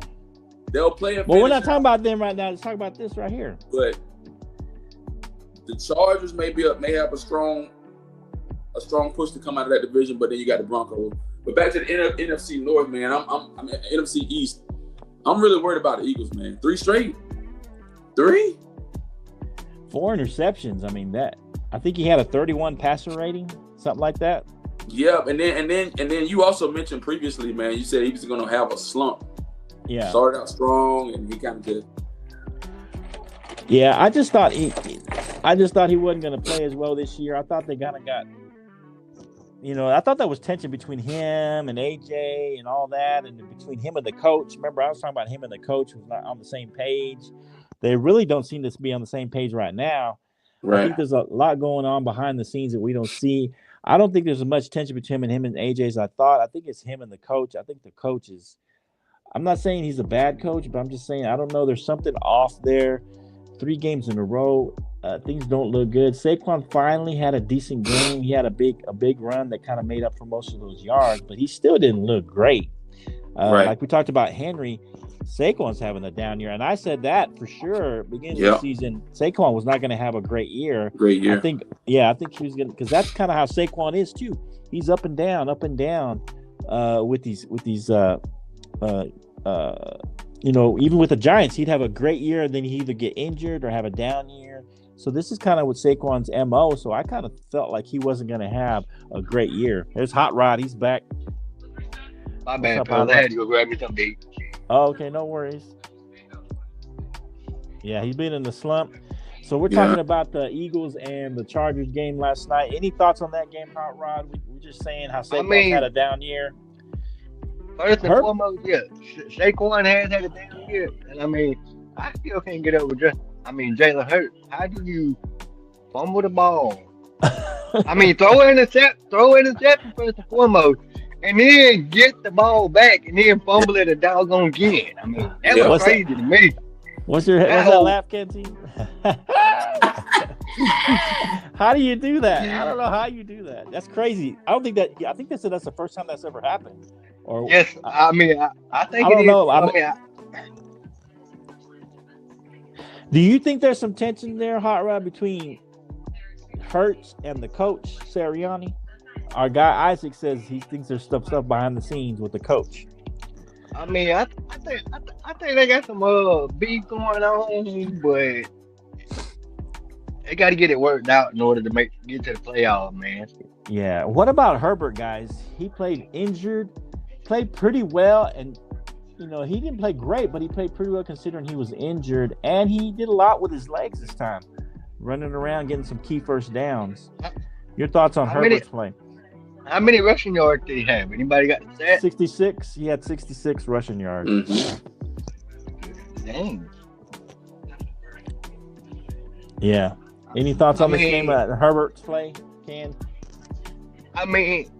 They'll play. Well, we're not talking about them right now. Let's talk about this right here. But the Chargers may have a strong push to come out of that division. But then you got the Broncos. But back to the NFC North, man. I'm NFC East. I'm really worried about the Eagles, man. 3 straight. 3. 4 interceptions. I mean that. I think he had a 31 passer rating, something like that. Yeah, and then you also mentioned previously, man. You said he was going to have a slump. Yeah. Started out strong, and he kind of just. Yeah, I just thought he wasn't going to play as well this year. I thought they kind of got. I thought there was tension between him and AJ and all that, and between him and the coach. Remember, I was talking about him and the coach was not on the same page. They really don't seem to be on the same page right now. Right. I think there's a lot going on behind the scenes that we don't see. I don't think there's as much tension between him and AJ as I thought. I think it's him and the coach. I think the coach is – I'm not saying he's a bad coach, but I'm just saying I don't know. There's something off there. 3 games in a row, things don't look good. Saquon finally had a decent game. He had a big run that kind of made up for most of those yards, but he still didn't look great. Right. Like we talked about Henry, Saquon's having a down year, and I said that for sure beginning of the season. Saquon was not going to have a great year. I think he was going to, because that's kind of how Saquon is too. He's up and down with these. Even with the Giants, he'd have a great year, and then he'd either get injured or have a down year. So this is kind of what Saquon's MO. So I kind of felt like he wasn't going to have a great year. There's Hot Rod. He's back. My bad, pal. I had to go grab me something to eat. Oh, okay, no worries. Yeah, he's been in the slump. So we're talking about the Eagles and the Chargers game last night. Any thoughts on that game, Hot Rod? We're just saying how Saquon had a down year. First and foremost, yeah, Saquon has had a down year, and I mean, I still can't get over Jalen Hurts. How do you fumble the ball? I mean, throw interception first and foremost, and then get the ball back, and then fumble it a doggone again. I mean, that was crazy to me. What's that laugh, Canteen? How do you do that? I don't know how you do that. That's crazy. I think that's the first time that's ever happened. Or yes, I mean, I think I don't know. Do you think there's some tension there, Hot Rod, between Hurts and the coach Sirianni? Our guy Isaac says he thinks there's stuff behind the scenes with the coach. I mean, I think they got some beef going on, but they got to get it worked out in order to get to the playoffs, man. Yeah. What about Herbert, guys? He played injured, played pretty well, and he didn't play great, but he played pretty well considering he was injured, and he did a lot with his legs this time, running around getting some key first downs. Your thoughts on Herbert's play? How many rushing yards did he have? Anybody got that? 66. He had 66 rushing yards. Mm-hmm. Dang. Yeah. Any thoughts on this game? Herbert's play, Ken? I mean,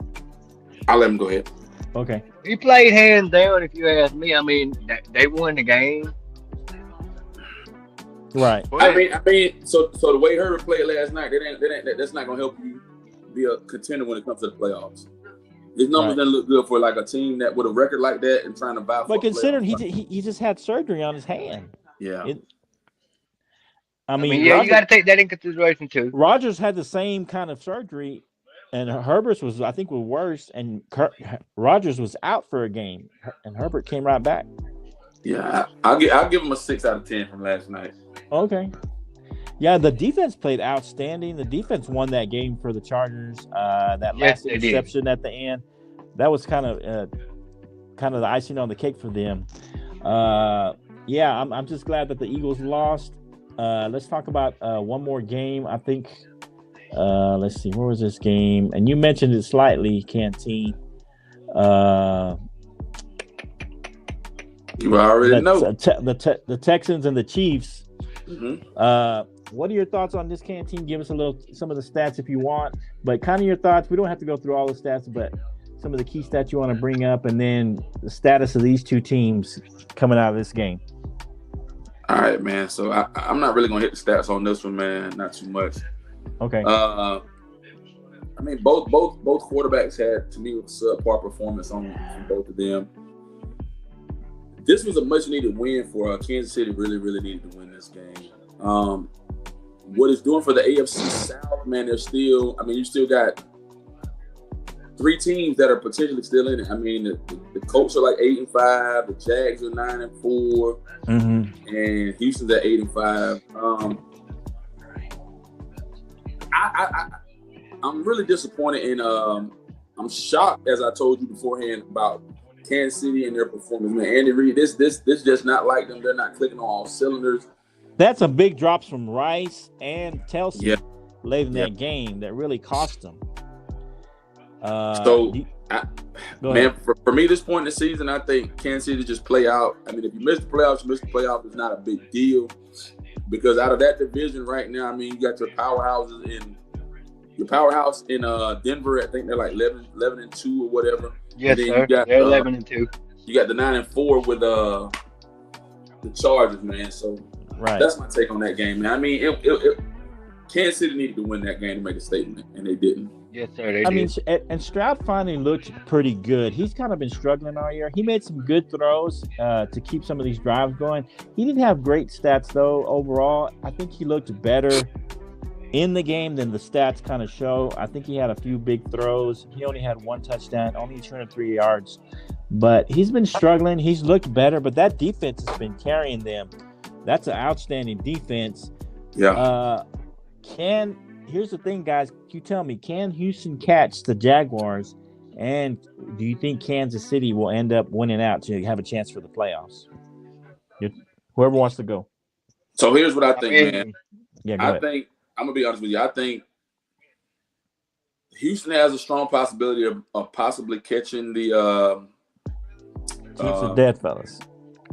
I'll let him go ahead. Okay. He played hands down, if you ask me. I mean, they won the game. Right. I mean, so the way Herbert played last night, that's not gonna help you be a contender when it comes to the playoffs. His numbers didn't look good for like a team that with a record like that and trying to buy. But considering he just had surgery on his hand. Yeah. I mean, you got to take that in consideration too. Rodgers had the same kind of surgery, and Herbert's was, I think, was worse. And Rodgers was out for a game, and Herbert came right back. Yeah, I'll give him a 6 out of 10 from last night. Okay. Yeah, the defense played outstanding. The defense won that game for the Chargers. That last interception at the end, that was kind of the icing on the cake for them. I'm just glad that the Eagles lost. Let's talk about one more game. I think. Let's see, where was this game? And you mentioned it slightly, Canteen. You already know the Texans and the Chiefs. Mm-hmm. What are your thoughts on this, Canteen? Give us some of the stats if you want, but kind of your thoughts. We don't have to go through all the stats, but some of the key stats you want to bring up, and then the status of these two teams coming out of this game. All right, man. So I'm not really gonna hit the stats on this one, man. Not too much. Okay. I mean, both quarterbacks had, to me, a subpar performance from both of them. This was a much-needed win for Kansas City. Really, really needed to win this game. What it's doing for the AFC South, man, you still got 3 teams that are potentially still in it. I mean, the Colts are like 8-5, the Jags are 9-4, and Houston's at 8-5. I'm really disappointed in. I'm shocked, as I told you beforehand, about Kansas City and their performance. Man, Andy Reid, this just not like them. They're not clicking on all cylinders. That's a big drops from Rice and Telsey late in that game that really cost them. For me, this point in the season, I think Kansas City just play out. I mean, if you miss the playoffs, you miss the playoffs. It's not a big deal because out of that division right now, I mean, you got your powerhouse in Denver. I think they're like 11-2 or whatever. Yes, sir. They're 11-2. You got the 9-4 with the Chargers, man. So that's my take on that game, man. I mean, Kansas City needed to win that game to make a statement, and they didn't. Yes, sir. They did. And Stroud finally looked pretty good. He's kind of been struggling all year. He made some good throws to keep some of these drives going. He didn't have great stats, though, overall. I think he looked better in the game than the stats kind of show. I think he had a few big throws. He only had 1 touchdown, only 203 yards. But he's been struggling. He's looked better, but that defense has been carrying them. That's an outstanding defense. Yeah. Here's the thing, guys. You tell me, can Houston catch the Jaguars? And do you think Kansas City will end up winning out to have a chance for the playoffs? Whoever wants to go. So here's what I think, man. Yeah, go ahead. I'm going to be honest with you. I think Houston has a strong possibility of possibly catching the Chiefs are dead, fellas.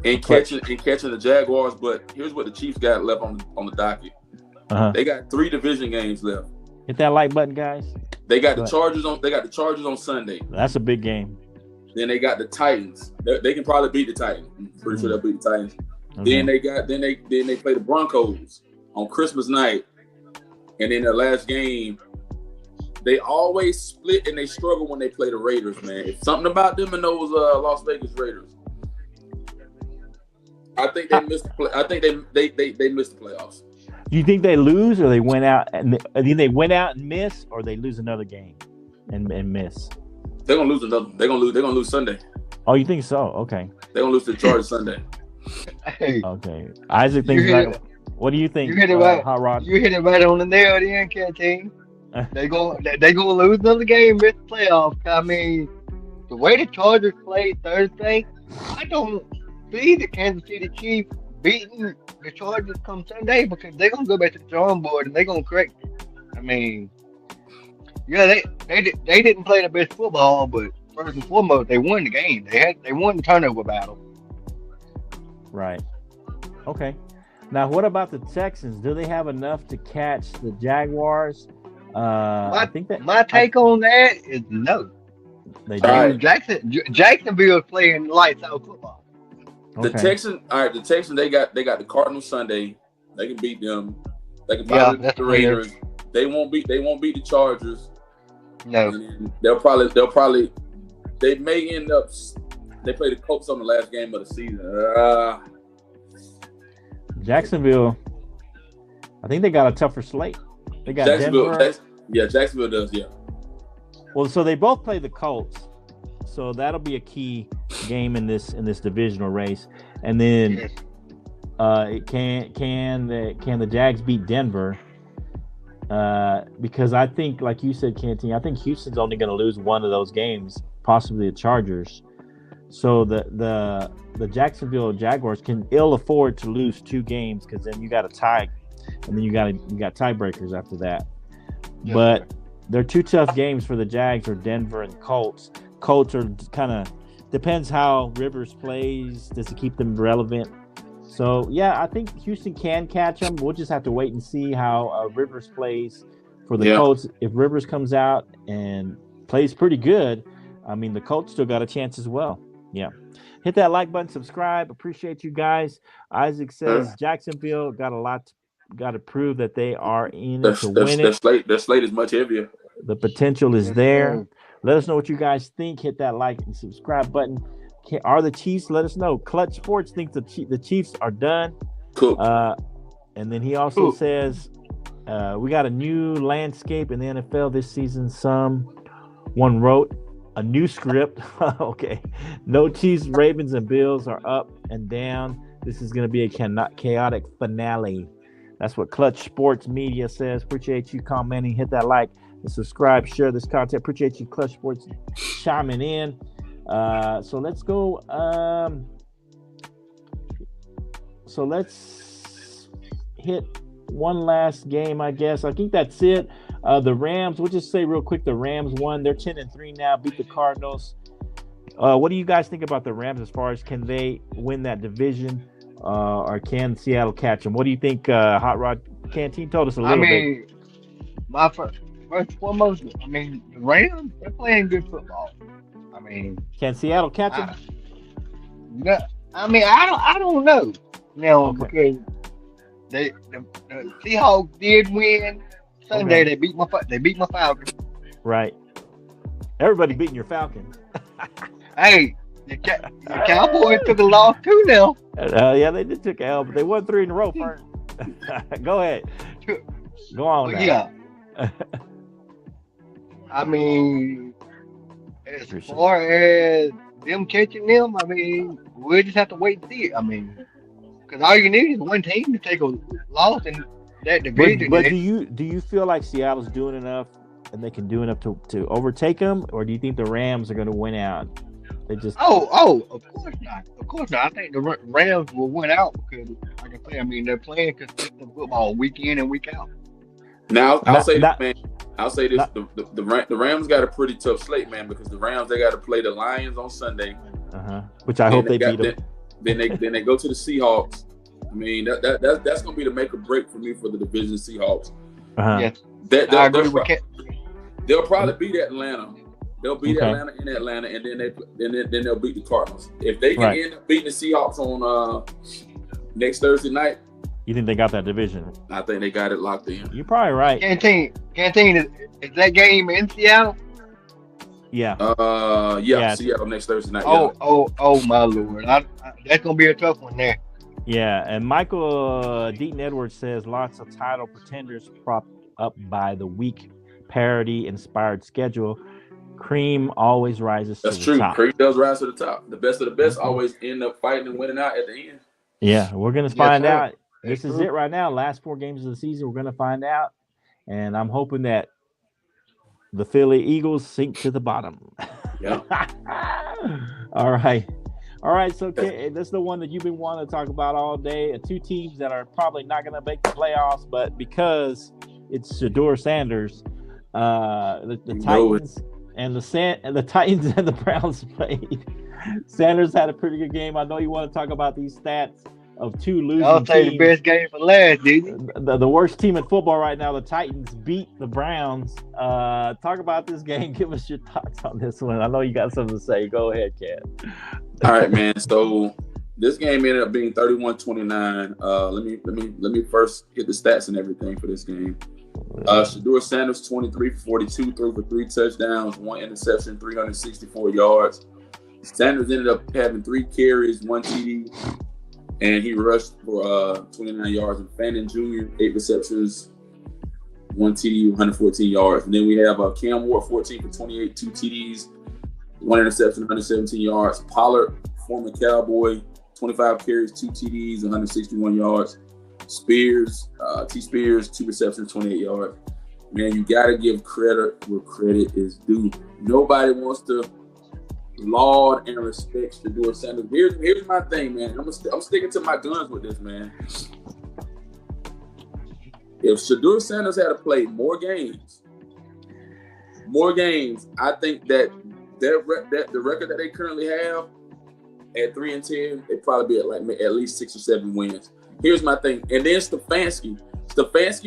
And catching the Jaguars, but here's what the Chiefs got left on the docket. They got 3 division games left. Hit that like button, guys. They got the Chargers on Sunday. That's a big game. Then they got the Titans. They can probably beat the Titans. I'm pretty sure they'll beat the Titans. Then they play the Broncos on Christmas night. And then their last game, they always split and they struggle when they play the Raiders, man. It's something about them and those Las Vegas Raiders. I think they missed the play. I think they missed the playoffs. Do you think they lose, or they went out and miss, or they lose another game and miss? They're gonna lose another. They're gonna lose Sunday. Oh, you think so? Okay. They're gonna lose to the Chargers Sunday. Hey, Okay. Isaac thinks. What do you think? You hit it right. Hot Rod? You hit it right on the nail, then, Canteen. They gonna lose another game, miss the playoffs. I mean, the way the Chargers played Thursday, I don't see the Kansas City Chiefs beating the Chargers come Sunday, because they're gonna go back to the drawing board and they're gonna correct it. I mean, yeah, they didn't play the best football, but first and foremost, they won the game. They won the turnover battle. Right. Okay. Now, what about the Texans? Do they have enough to catch the Jaguars? I think that my take on that is no. They All do. right. Jacksonville is playing lights out football. The Okay. Texans, they got the Cardinals Sunday. They can beat them. They can probably beat the Raiders. They won't beat the Chargers. No. And they'll probably they may end up. They play the Colts on the last game of the season. Jacksonville, I think they got a tougher slate. They got Jacksonville. Denver. Jacksonville does. Yeah. Well, so they both play the Colts, so that'll be a key game in this divisional race. And then, can the Jags beat Denver? Because I think, like you said, Canteen, I think Houston's only going to lose one of those games, possibly the Chargers. So the Jacksonville Jaguars can ill afford to lose 2 games, because then you got a tie, and then you got tiebreakers after that. Yeah. But they're 2 tough games for the Jags, or Denver and Colts. Colts are kind of depends how Rivers plays. Does it keep them relevant? So yeah, I think Houston can catch them. We'll just have to wait and see how Rivers plays for the Colts. If Rivers comes out and plays pretty good, I mean, the Colts still got a chance as well. Yeah. Hit that like button, subscribe. Appreciate you guys. Isaac says Jacksonville got to prove that they are in it to win it. Their slate is much heavier. The potential is there. Let us know what you guys think. Hit that like and subscribe button. Are the Chiefs? Let us know. Clutch Sports thinks the Chiefs are done. Cool. And then he also says we got a new landscape in the NFL this season. Someone wrote a new script. Okay. No Chiefs, Ravens, and Bills are up and down. This is going to be a chaotic finale. That's what Clutch Sports Media says. Appreciate you commenting. Hit that like and subscribe. Share this content. Appreciate you, Clutch Sports, chiming in. So let's go. So let's hit one last game, I guess. I think that's it. The Rams, we'll just say real quick, the Rams won. They're 10-3 now, beat the Cardinals. What do you guys think about the Rams as far as can they win that division, or can Seattle catch them? What do you think, Hot Rod? Canteen told us a little bit. My first foremost, I mean, the Rams, they're playing good football. I mean, Can Seattle catch them? No, I mean, I don't know. Now, because the Seahawks did win Sunday. Okay. They beat my Falcons. Right. Everybody beating your Falcons. Hey, the Cowboys took a loss too now. Yeah, they did take a L, but they won 3 in a row. Go ahead. Go on. Yeah. I mean, as far as them catching them, I mean, we'll just have to wait and see it. I mean, because all you need is one team to take a loss in that division. But do you feel like Seattle's doing enough and they can do enough to overtake them, or do you think the Rams are going to win out? They just of course not. Of course not. I think the Rams will win out because, like I say, I mean, they're playing consistent football week in and week out. Now I'll say this, man. I'll say this: the Rams got a pretty tough slate, man, because the Rams, they got to play the Lions on Sunday. Which I hope they beat them. Then they go to the Seahawks. I mean, that's going to be the make or break for me for the division Seahawks. Yes. They'll probably beat Atlanta. They'll beat Atlanta in Atlanta, and then they'll beat the Cardinals. If they can end up beating the Seahawks on next Thursday night, you think they got that division? I think they got it locked in. You're probably right. Canteen is that game in Seattle? Yeah. Seattle next Thursday night. Oh my Lord! That's gonna be a tough one there. Yeah, and Michael Deaton Edwards says lots of title pretenders propped up by the weak parody-inspired schedule. Cream always rises to the top. That's true. Cream does rise to the top. The best of the best always end up fighting and winning out at the end. Yeah, we're going to find out. This is it right now. Last 4 games of the season, we're going to find out. And I'm hoping that the Philly Eagles sink to the bottom. Yeah. All right. So that's the one that you've been wanting to talk about all day. 2 teams that are probably not going to make the playoffs, but because it's Shedeur Sanders, the Titans and the Titans and the Browns played. Sanders had a pretty good game. I know you want to talk about these stats of 2 losing I'll take teams. the best game for last, didn't you? The worst team in football right now, the Titans, beat the Browns. Talk about this game. Give us your thoughts on this one. I know you got something to say. Go ahead, Ken. All right, man. So this game ended up being 31-29. Let me first get the stats and everything for this game. Shedeur Sanders, 23 for 42, threw for 3 touchdowns, 1 interception, 364 yards. Sanders ended up having 3 carries, 1 TD, and he rushed for 29 yards. And Fannin Jr., 8 receptions, 1 TD, 114 yards. And then we have Cam Ward, 14 for 28, 2 TDs, 1 interception, 117 yards. Pollard, former Cowboy, 25 carries, 2 TDs, 161 yards. Spears, T. Spears, 2 receptions, 28 yards. Man, you got to give credit where credit is due. Nobody wants to laud and respect Shedeur Sanders. Here's my thing, man. I'm sticking to my guns with this, man. If Shedeur Sanders had to play more games, I think that the record that they currently have at 3-10, they'd probably be at least 6 or 7 wins. Here's my thing. And then Stefanski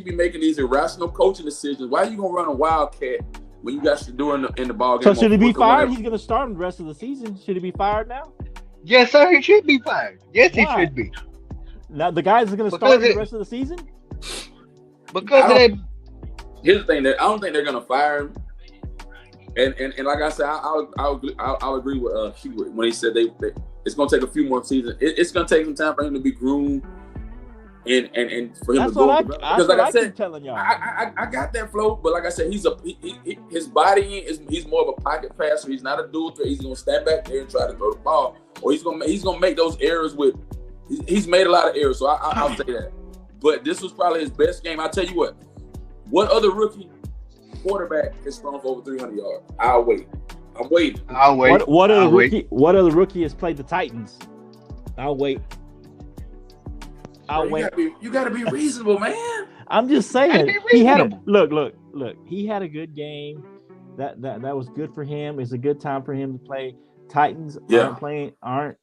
be making these irrational coaching decisions. Why are you going to run a Wildcat when you got Shedeur in the ball game? So should he be fired? He's going to start him the rest of the season. Should he be fired now? Yes, sir. He should be fired. Yes, he should be. Now the guys are going to start the rest of the season? Because here's the thing. I don't think they're going to fire him. And like I said, I'll agree with Hubert when he said it's going to take a few more seasons. It's going to take some time for him to be groomed and for him to go. Because like I said, telling y'all. I got that flow, but like I said, his body he's more of a pocket passer. He's not a dual threat. He's going to stand back there and try to throw the ball, or he's going to make those errors with. He's made a lot of errors, so I'll say that. But this was probably his best game. I'll tell you what other rookie quarterback has thrown for over 300 yards? I'm waiting. What other rookie has played the Titans? I'll wait. You gotta be reasonable, man. I'm just saying. He had look. He had a good game. That was good for him. It's a good time for him to play. Titans aren't.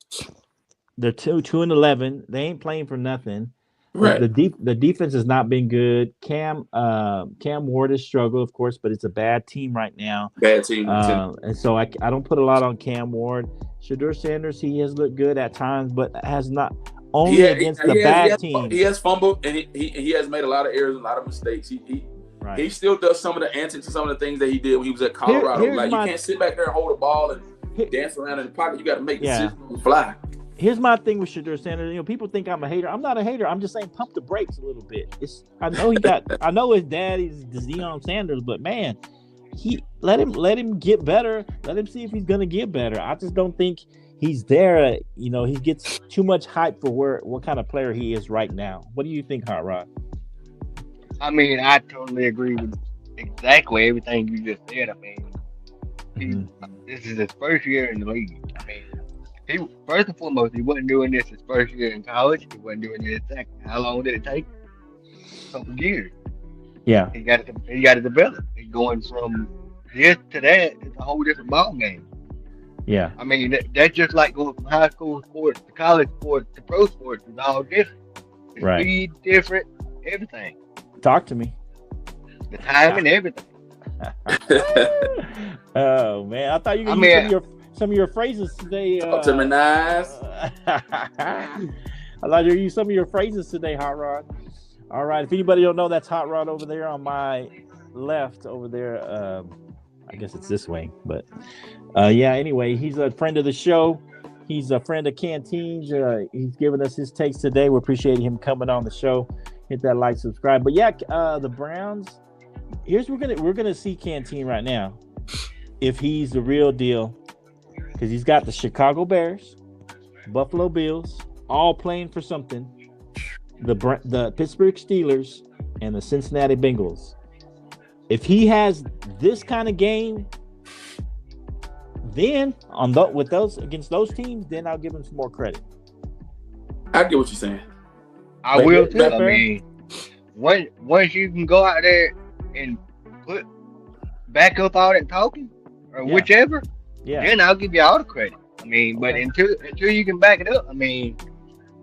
They're 2-11. They ain't playing for nothing. Right. The defense has not been good. Cam Ward has struggled, of course, but it's a bad team right now. Bad team. And so I don't put a lot on Cam Ward. Shedeur Sanders, he has looked good at times, but has not only against the bad teams. He has fumbled and he has made a lot of errors and a lot of mistakes. He still does some of the antics and some of the things that he did when he was at Colorado. You can't sit back there and hold a ball and dance around in the pocket. You got to make decisions on the fly. Here's my thing with Shedeur Sanders. People think I'm a hater. I'm not a hater. I'm just saying pump the brakes a little bit. I know his dad is Deion Sanders, but man, let him get better. Let him see if he's gonna get better. I just don't think he's there. He gets too much hype for what kind of player he is right now. What do you think, Hot Rod? I mean, I totally agree with exactly everything you just said. I mean, this is his first year in the league. I mean, first and foremost, he wasn't doing this his first year in college. He wasn't doing it second. How long did it take? A couple of years. Yeah. He got to develop. He's going from this to that. It's a whole different ball game. Yeah. I mean, that's just like going from high school sports to college sports to pro sports. It's all different. The Right. speed different, everything. Talk to me. The time and everything. Oh man, I thought you could use some of your phrases today. Talk to me nice. I thought you use some of your phrases today, Hot Rod. All right, if anybody don't know, that's Hot Rod over there on my left over there. I guess it's this way, but yeah. Anyway, he's a friend of the show. He's a friend of Canteen's. He's giving us his takes today. We appreciate him coming on the show. Hit that like, subscribe. But yeah, the Browns. We're gonna see Canteen right now if he's the real deal, because he's got the Chicago Bears, Buffalo Bills, all playing for something. The Pittsburgh Steelers and the Cincinnati Bengals. If he has this kind of game, then against those teams, then I'll give him some more credit. I get what you're saying. I will too. I mean, once you can go out there and back up all that talking or whichever, then I'll give you all the credit. I mean, but until you can back it up, I mean,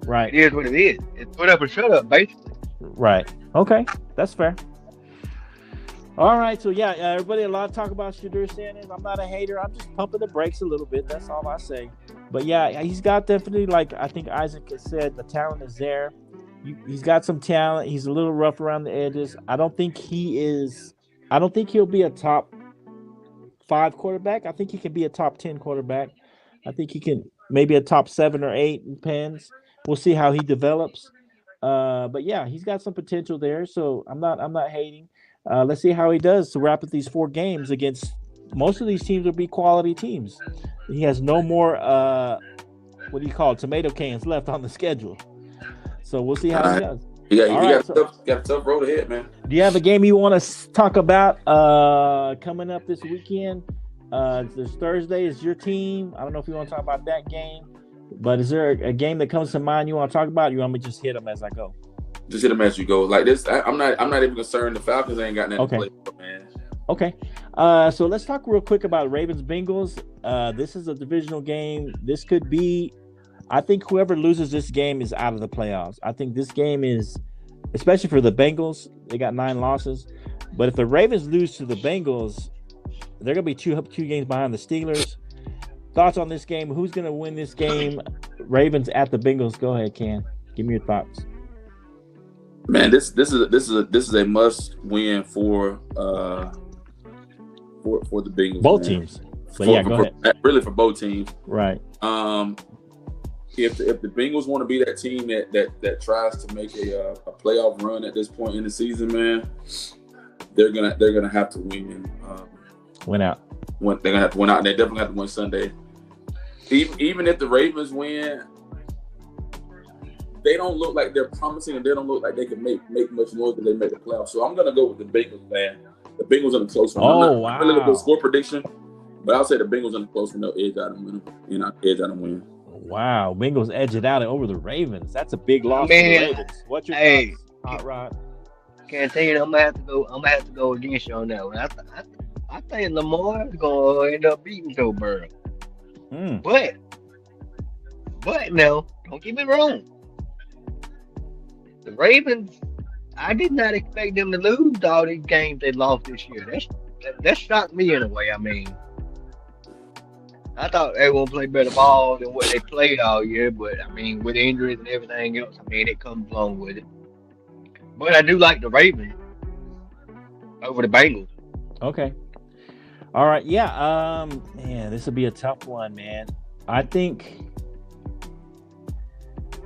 right, it is what it is. It's put up or shut up, basically. Right. Okay, that's fair. All right, so yeah, everybody, a lot of talk about Shedeur Sanders. I'm not a hater. I'm just pumping the brakes a little bit. That's all I say. But yeah, he's got definitely, like I think Isaac has said, the talent is there. He's got some talent. He's a little rough around the edges. I don't think he'll be a top 5 quarterback. I think he can be a top 10 quarterback. I think he can maybe a top 7 or 8. Depends. We'll see how he develops. But yeah, he's got some potential there. So I'm not hating. Let's see how he does to wrap up these 4 games against most of these teams will be quality teams. He has no more tomato cans left on the schedule. So we'll see how he does. He got a tough road ahead, man. Do you have a game you want to talk about coming up this weekend? This Thursday is your team. I don't know if you want to talk about that game, but is there a game that comes to mind you want to talk about? Or you want me to just hit them as I go? Just hit them as you go. Like this, I'm not even concerned. The Falcons ain't got nothing to play for, man. Okay. So let's talk real quick about Ravens Bengals. This is a divisional game. This could be. I think whoever loses this game is out of the playoffs. I think this game is, especially for the Bengals, they got 9 losses. But if the Ravens lose to the Bengals, they're going to be two games behind the Steelers. Thoughts on this game? Who's going to win this game? Ravens at the Bengals. Go ahead, Ken. Give me your thoughts. Man, this is a must win for the Bengals. Both teams. But yeah, go ahead. Really for both teams. Right. If the Bengals want to be that team that tries to make a playoff run at this point in the season, man, they're gonna have to win. Win out. They're gonna have to win out, and they definitely have to win Sunday. Even if the Ravens win, they don't look like they're promising, and they don't look like they can make much noise if they make the playoffs. So I'm gonna go with the Bengals, man. The Bengals in the close one. Wow! I'm not a score prediction, but I'll say the Bengals in the close one. They'll edge out and win. Edge out and win. Wow, Bengals edge it out over the Ravens. That's a big loss for the Ravens. What's your thoughts, Hot Rod? Can't tell you. I'm gonna have to go against you on that one. I think Lamar is gonna end up beating Joe Burrow. But no, don't get me wrong. The Ravens, I did not expect them to lose all these games they lost this year. That shocked me in a way. I mean, I thought they were going to play better ball than what they played all year, but I mean, with injuries and everything else, I mean, it comes along with it. But I do like the Ravens over the Bengals. Okay. All right. Yeah. Man, this will be a tough one, man. I think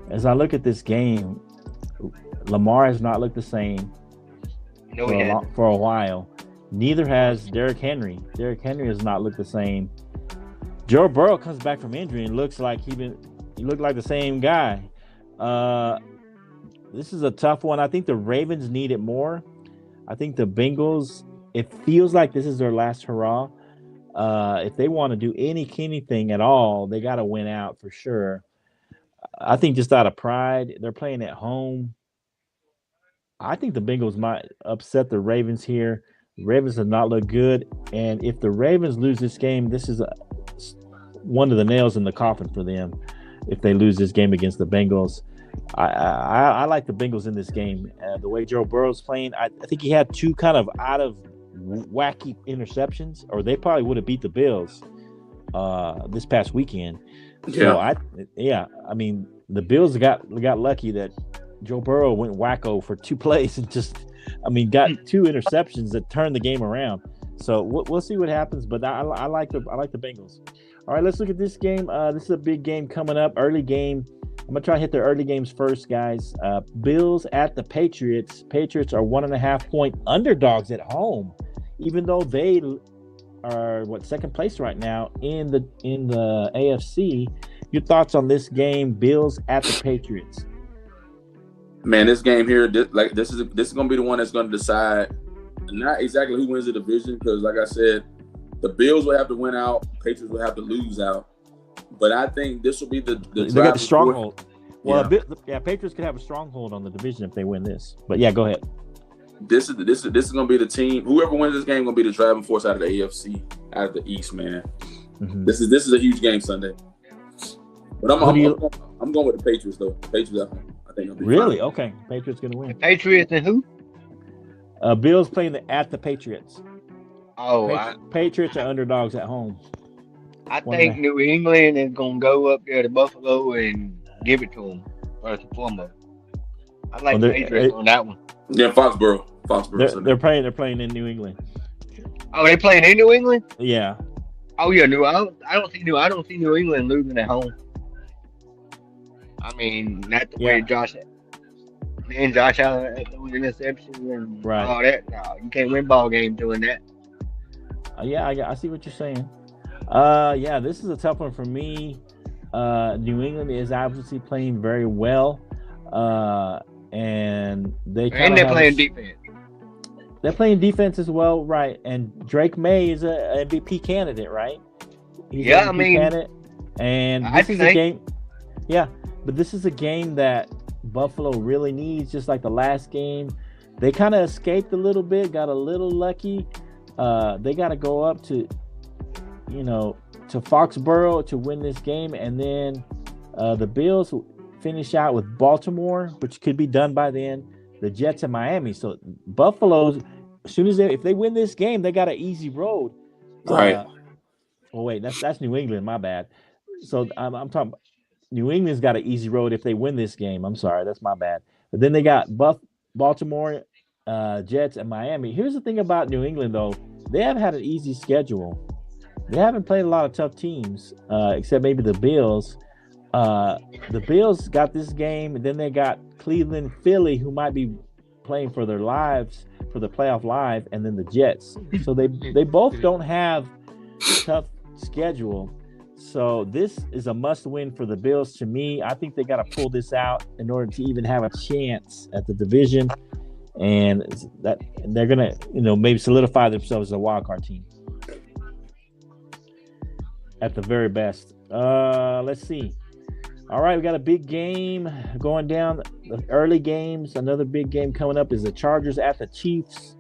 as I look at this game, Lamar has not looked the same for a while. Neither has Derrick Henry. Derrick Henry has not looked the same. Joe Burrow comes back from injury and looks like he looked like the same guy. This is a tough one. I think the Ravens need it more. I think the Bengals, it feels like this is their last hurrah. If they want to do anything at all, they got to win out for sure. I think just out of pride, they're playing at home. I think the Bengals might upset the Ravens here. The Ravens have not looked good. And if the Ravens lose this game, this is one of the nails in the coffin for them if they lose this game against the Bengals. I like the Bengals in this game. The way Joe Burrow's playing, I think he had two kind of out of wacky interceptions, or they probably would have beat the Bills this past weekend. Yeah. So I mean, the Bills got lucky that Joe Burrow went wacko for 2 plays and got 2 interceptions that turned the game around. So we'll see what happens, but I like the Bengals. All right, let's look at this game. This is a big game coming up, early game. I'm gonna try to hit the early games first, guys. Bills at the Patriots. Patriots are 1.5-point underdogs at home, even though they are second place right now in the AFC. Your thoughts on this game, Bills at the Patriots? Man, this game here, this is gonna be the one that's gonna decide not exactly who wins the division, because like I said, the Bills will have to win out, Patriots will have to lose out. But I think this will be the they got the stronghold. Well, Patriots could have a stronghold on the division if they win this. But yeah, go ahead. This is going to be the team. Whoever wins this game going to be the driving force out of the AFC, out of the East, man. Mm-hmm. This is a huge game Sunday. But I'm going with the Patriots though. Patriots, I think. Really? Fine. Okay. Patriots going to win. The Patriots and who? Bills playing at the Patriots. Oh, Patriots are underdogs at home. I think New England is going to go up there to Buffalo and give it to them, first and foremost. I like the Patriots on that one. Yeah, Foxborough. They're playing in New England. Oh, they playing in New England? Yeah. Oh yeah, I don't see New England losing at home. I mean, not the way Josh Allen had those interceptions and all that. No, you can't win ball games doing that. I see what you're saying. This is a tough one for me. New England is obviously playing very well, and they're playing defense. They're playing defense as well, right? And Drake May is a MVP candidate, right? He's an MVP candidate. And this is a game. Yeah, but this is a game that Buffalo really needs, just like the last game. They kind of escaped a little bit, got a little lucky. They got to go up to Foxborough to win this game, and then the Bills finish out with Baltimore, which could be done by then. The Jets and Miami. So Buffalo, as soon as if they win this game, they got an easy road. Right. That's New England. My bad. So I'm talking. New England's got an easy road if they win this game. I'm sorry, that's my bad. But then they got Baltimore, Jets, and Miami. Here's the thing about New England, though. They have had an easy schedule. They haven't played a lot of tough teams, except maybe the Bills. The Bills got this game, and then they got Cleveland, Philly, who might be playing for their lives, for the playoff live, and then the Jets. So they both don't have tough schedule. So this is a must-win for the Bills to me. I think they got to pull this out in order to even have a chance at the division, and that they're gonna, maybe solidify themselves as a wild card team at the very best. Let's see. All right, we got a big game going down. The early games. Another big game coming up is the Chargers at the Chiefs.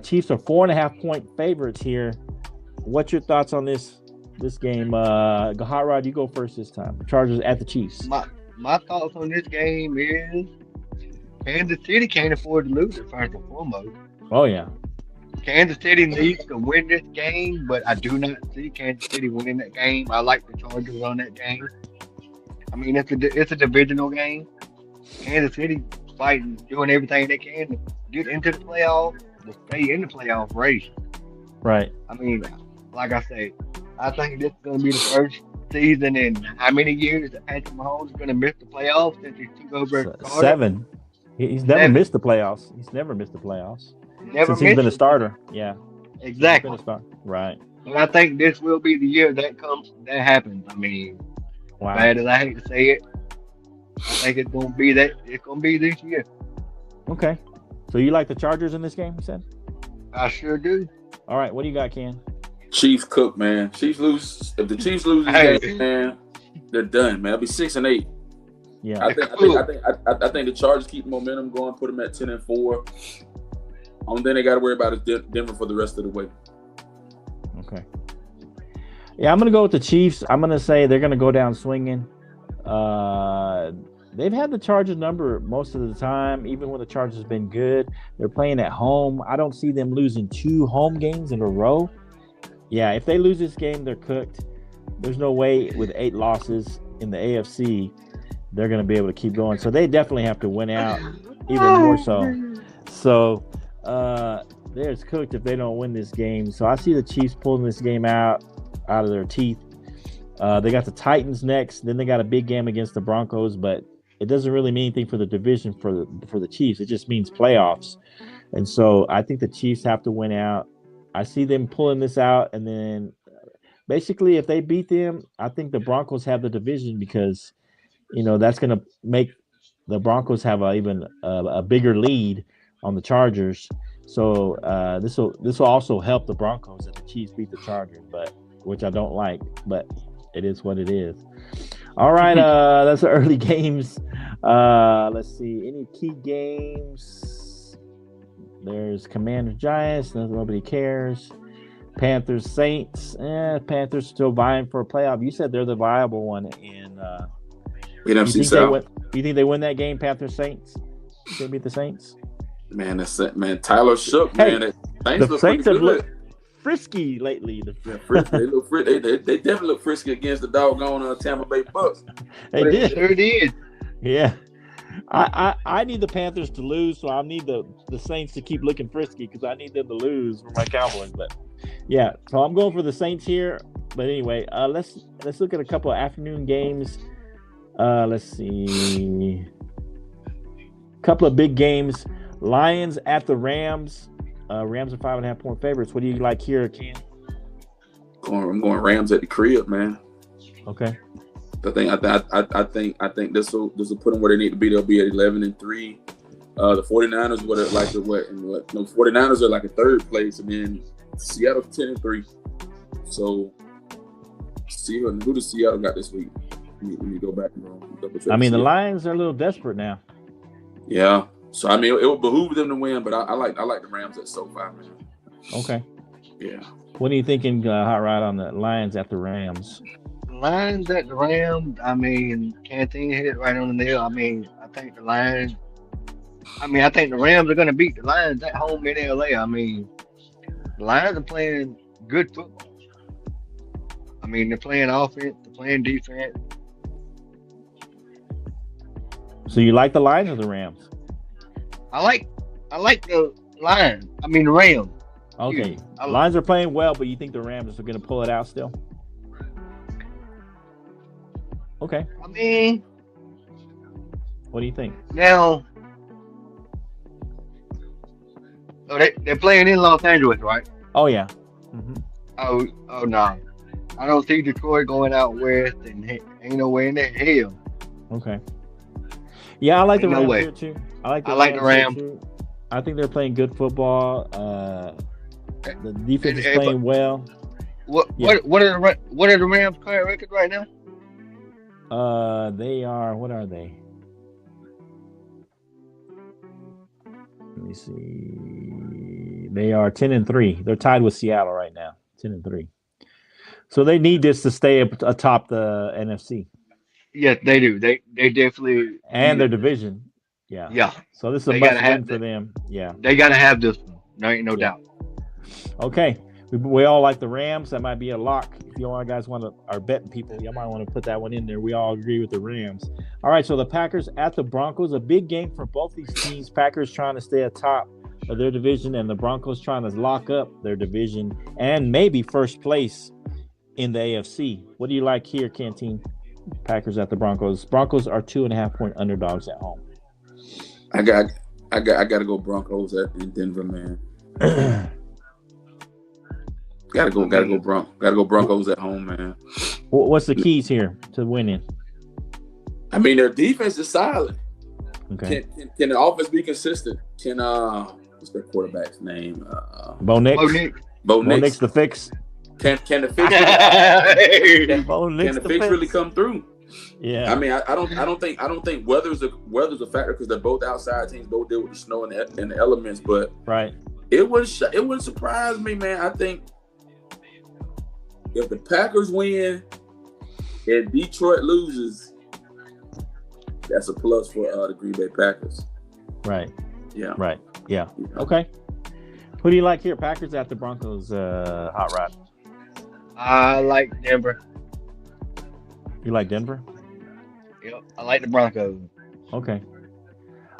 Chiefs are 4.5-point favorites here. What's your thoughts on this game? Hot Rod, you go first this time. Chargers at the Chiefs. My thoughts on this game is Kansas City can't afford to lose it, first and foremost. Oh, yeah. Kansas City needs to win this game, but I do not see Kansas City winning that game. I like the Chargers on that game. I mean, it's a divisional game. Kansas City fighting, doing everything they can to get into the playoffs, to stay in the playoff race. Right. I mean, like I say, I think this is going to be the first season in how many years that Patrick Mahomes is going to miss the playoffs since he took over Carter? 7. He's never missed the playoffs. He's never missed the playoffs. Since he's been a starter. Yeah. Exactly. He's been a starter. Right. And I think this will be the year that happens. I mean, bad as I hate to say it, I think it's going to be that. It's going to be this year. Okay. So you like the Chargers in this game, you said? I sure do. All right. What do you got, Ken? Chiefs cook, man. Chiefs lose. If the Chiefs lose this game, man, they're done, man. It'll be 6-8. Yeah. I think the Chargers keep momentum going, put them at 10-4. Only thing they got to worry about is Denver for the rest of the way. Okay. Yeah, I'm going to go with the Chiefs. I'm going to say they're going to go down swinging. They've had the Chargers number most of the time, even when the Chargers have been good. They're playing at home. I don't see them losing 2 home games in a row. Yeah, if they lose this game, they're cooked. There's no way with 8 losses in the AFC, they're going to be able to keep going. So they definitely have to win out, even more so. So they're cooked if they don't win this game. So I see the Chiefs pulling this game out of their teeth. They got the Titans next. Then they got a big game against the Broncos, but it doesn't really mean anything for the division for the Chiefs. It just means playoffs. And so I think the Chiefs have to win out. I see them pulling this out, and then basically if they beat them, I think the Broncos have the division because, that's going to make the Broncos have a bigger lead on the Chargers. So this will also help the Broncos if the Chiefs beat the Chargers, which I don't like, but it is what it is. All right, that's the early games. Let's see. Any key games? There's Commanders Giants. Nobody cares. Panthers Saints. Panthers still vying for a playoff. You said they're the viable one in NFC South. You think they win that game, Panthers Saints? They beat the Saints? Man, that's it, man. Tyler shook, Hey, man. the Saints have looked frisky lately. They definitely look frisky against the doggone Tampa Bay Bucks. They did. Sure did. Yeah. I need the Panthers to lose, so I need the Saints to keep looking frisky because I need them to lose for my Cowboys. But yeah, so I'm going for the Saints here. But anyway, let's look at a couple of afternoon games. Let's see. A couple of big games. Lions at the Rams. Rams are 5.5-point favorites. What do you like here, Ken? I'm going Rams at the crib, man. Okay. I think this will put them where they need to be. They'll be at 11-3. The 49ers the 49ers are like a third place, and then Seattle's 10-3. So see who does Seattle got this week? Let me go back and double check. I mean, the Lions are a little desperate now. Yeah. So I mean, it would behoove them to win, but I like the Rams at SoFi, man. Okay. Yeah. What are you thinking, Hot Rod, on the Lions at the Rams? Lions at the Rams. I mean, Canteen hit it right on the nail. I mean, I think the Rams are going to beat the Lions at home in LA. I mean, the Lions are playing good football. I mean, they're playing offense, they're playing defense. So you like the Lions or the Rams? I like the Lions. I mean, the Rams. Okay. Lions are playing well, but you think the Rams are going to pull it out still? Okay. I mean, what do you think? Now, they're playing in Los Angeles, right? Oh, yeah. Mm-hmm. Oh no. I don't see Detroit going out west, and ain't no way in the hell. Okay. Yeah, I like the Rams way. here too. I like the Rams. too. I think they're playing good football. The defense is playing well. What are the Rams' current record right now? They are. What are they? Let me see. They are 10-3. They're tied with Seattle right now. 10-3. So they need this to stay atop the NFC. Yes, they do. They definitely and their division. Yeah. Yeah. So this is a must win for them. Yeah. They got to have this one. There ain't no doubt. Okay. We all like the Rams. That might be a lock. If you guys are betting people, you might want to put that one in there. We all agree with the Rams. All right. So the Packers at the Broncos, a big game for both these teams. Packers trying to stay atop of their division, and the Broncos trying to lock up their division and maybe first place in the AFC. What do you like here, Canteen? Packers at the Broncos. Broncos are 2.5-point underdogs at home. I got to go Broncos in Denver, man. Gotta go Broncos at home, man. What's the keys here to winning? I mean, their defense is solid. Okay. Can the offense be consistent? Can what's their quarterback's name? Bo Nix. Bo Nix, the fix. Can the fix? Really come through? Yeah. I mean, I don't think weather's a factor because they're both outside teams, both deal with the snow and the elements. But right, it wouldn't surprise me, man. I think if the Packers win and Detroit loses, that's a plus for the Green Bay Packers. Right. Yeah. Right. Yeah. Okay. Who do you like here? Packers at the Broncos, Hot Rod? I like Denver. You like Denver? Yep. I like the Broncos. Okay.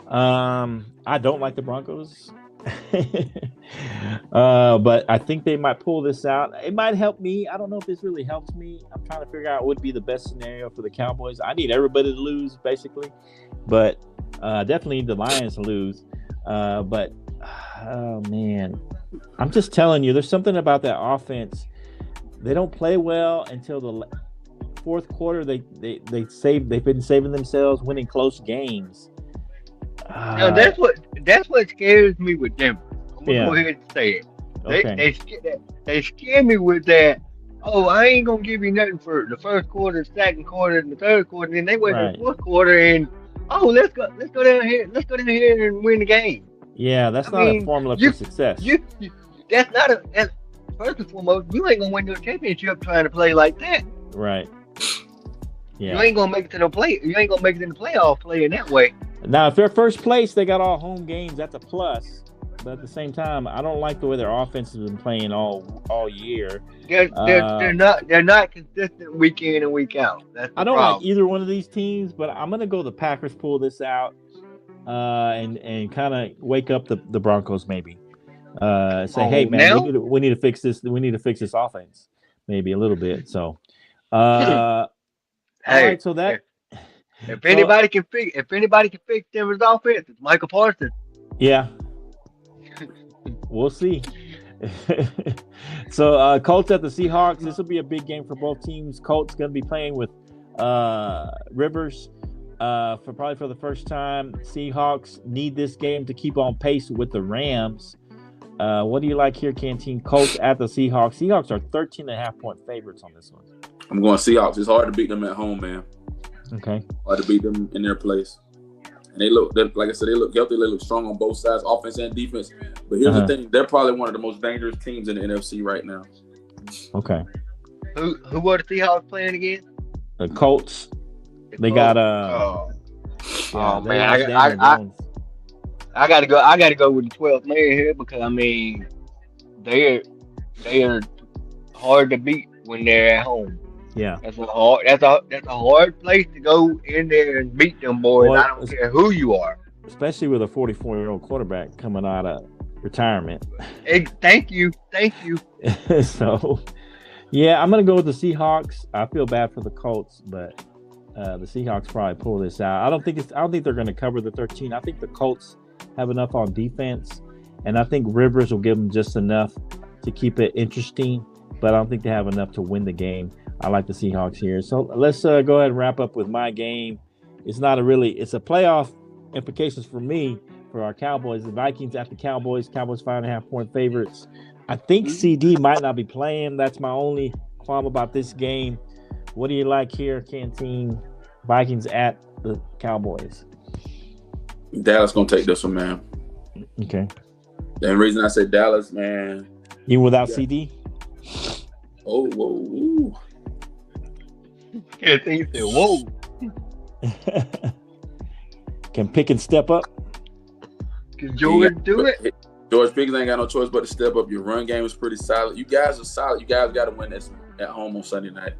I don't like the Broncos. But I think they might pull this out. It might help me. I don't know if this really helps me. I'm trying to figure out what would be the best scenario for the Cowboys. I need everybody to lose, basically. But definitely need the Lions to lose. But, oh, man. I'm just telling you, there's something about that offense. They don't play well until the fourth quarter. They've been saving themselves, winning close games. Now that's what scares me with Denver. I'm gonna go ahead and say it. They scare me with that. Oh, I ain't gonna give you nothing for the first quarter, second quarter, and the third quarter. And then they wait for the fourth quarter, and let's go down here and win the game. Yeah, that's not a formula for success. That's not a. First and foremost, you ain't gonna win no championship trying to play like that. Right. Yeah. You ain't gonna make it to the play. You ain't gonna make it in the playoff playing that way. Now, if they're first place, they got all home games. That's a plus. But at the same time, I don't like the way their offense has been playing all year. They're not consistent week in and week out. I don't like either one of these teams, but I'm gonna go the Packers pull this out, and kind of wake up the Broncos maybe. Hey man, we need to fix this. We need to fix this offense maybe a little bit. So, all right. So that if anybody can fix Denver's offense, it's Michael Parsons. Yeah, we'll see. So Colts at the Seahawks. This will be a big game for both teams. Colts going to be playing with Rivers for the first time. Seahawks need this game to keep on pace with the Rams. What do you like here, Canteen? Colts at the Seahawks. Seahawks are 13.5-point favorites on this one. I'm going Seahawks. It's hard to beat them at home, man. Okay. Hard to beat them in their place. And they look, like I said, they look healthy. They look strong on both sides, offense and defense. But here's the thing. They're probably one of the most dangerous teams in the NFC right now. Okay. Who are the Seahawks playing again? The Colts. They got man, I gotta go with the 12th man here because I mean they are hard to beat when they're at home. Yeah, that's a hard place to go in there and beat them boys. I don't care who you are, especially with a 44-year-old quarterback coming out of retirement. Thank you. So, yeah, I'm gonna go with the Seahawks. I feel bad for the Colts, but the Seahawks probably pull this out. I don't think they're gonna cover the 13. I think the Colts have enough on defense, and I think Rivers will give them just enough to keep it interesting, but I don't think they have enough to win the game. I like the Seahawks here. So let's go ahead and wrap up with my game. It's a playoff implications for me, for our Cowboys. The Vikings at the Cowboys. Cowboys 5.5-point favorites. I think CD might not be playing. That's my only qualm about this game. What do you like here, Canteen? Vikings at the Cowboys. Dallas gonna take this one, man. Okay. The reason I say Dallas, man. Even without CD? Oh, whoa. Yeah, you said, whoa. Can Pickens step up? Can George do it? George Pickens ain't got no choice but to step up. Your run game is pretty solid. You guys are solid. You guys got to win this at home on Sunday night.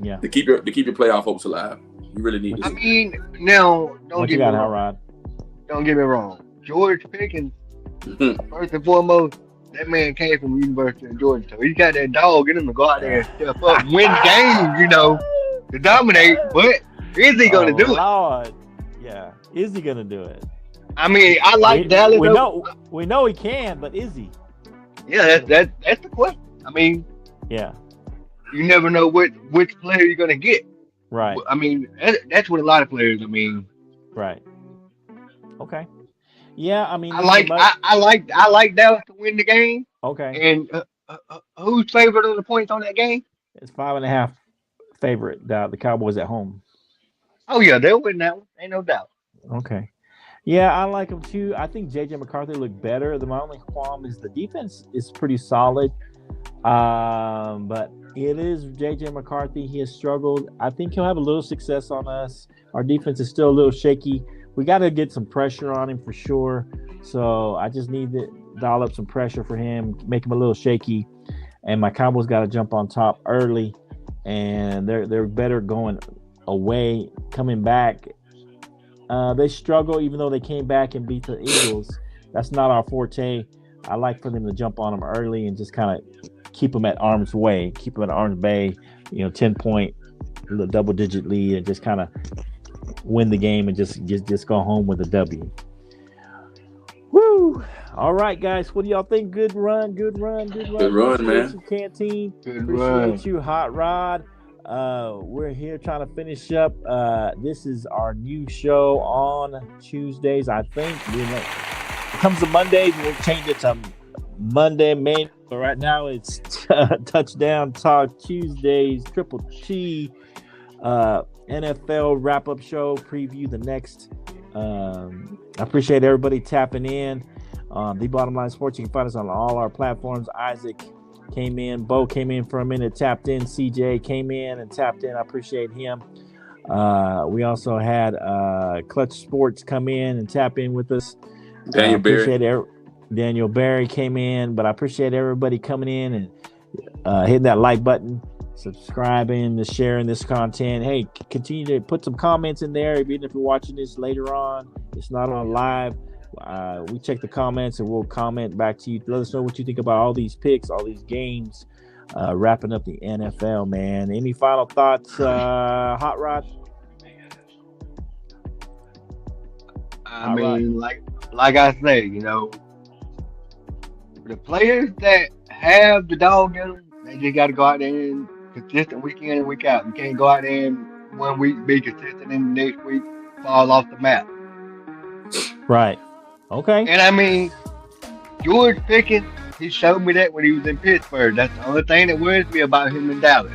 Yeah. To keep your playoff hopes alive. You really need this. I mean, now don't get me wrong. George Pickens, first and foremost, that man came from the University of Georgia. So he got that dog in him to go out there and step up and win games, to dominate. But is he going to do it? Yeah. Is he going to do it? I mean, I like Dallas. We know he can, but is he? Yeah, that's the question. I mean, yeah, you never know which player you're going to get. Right. I mean, that's what a lot of players. I mean, right. Okay. Yeah, I mean, I like Dallas to win the game. Okay. And who's favorite on the points on that game? It's 5.5 favorite. The Cowboys at home. Oh yeah, they'll win that one. Ain't no doubt. Okay. Yeah, I like them too. I think J.J. McCarthy looked better. My only qualm is the defense is pretty solid. But it is JJ McCarthy. He has struggled. I think he'll have a little success on us. Our defense is still a little shaky. We got to get some pressure on him for sure. So I just need to dial up some pressure for him, make him a little shaky. And my Cowboys got to jump on top early, and they're better going away. Coming back, they struggle even though they came back and beat the Eagles. That's not our forte. I like for them to jump on them early and just kind of keep them at arm's way, keep them at arm's bay, 10-point, double-digit lead, and just kind of win the game and just go home with a W. Woo! All right, guys. What do y'all think? Good run, man. Man. You, Canteen. Good Appreciate run. you, Hot Rod. We're here trying to finish up. This is our new show on Tuesdays. I think it comes to Mondays, we'll change it to Monday, May. But right now it's Touchdown Talk Tuesdays, Triple T, NFL wrap-up show, preview the next. I appreciate everybody tapping in. The Bottom Line Sports, you can find us on all our platforms. Isaac came in, Bo came in for a minute, tapped in. CJ came in and tapped in. I appreciate him. We also had Clutch Sports come in and tap in with us. Daniel Barry. Daniel Barry came in, but I appreciate everybody coming in and hitting that like button, subscribing, sharing this content. Hey, continue to put some comments in there, even if you're watching this later on. It's not on live. We check the comments and we'll comment back to you. Let us know what you think about all these picks, all these games, wrapping up the NFL, man. Any final thoughts, Hot Rod? I mean, like I say, the players that have the dog in them, they just got to go out there and consistent week in and week out. You can't go out there and 1 week be consistent and the next week fall off the map. Right. Okay. And I mean, George Pickens, he showed me that when he was in Pittsburgh. That's the only thing that worries me about him in Dallas.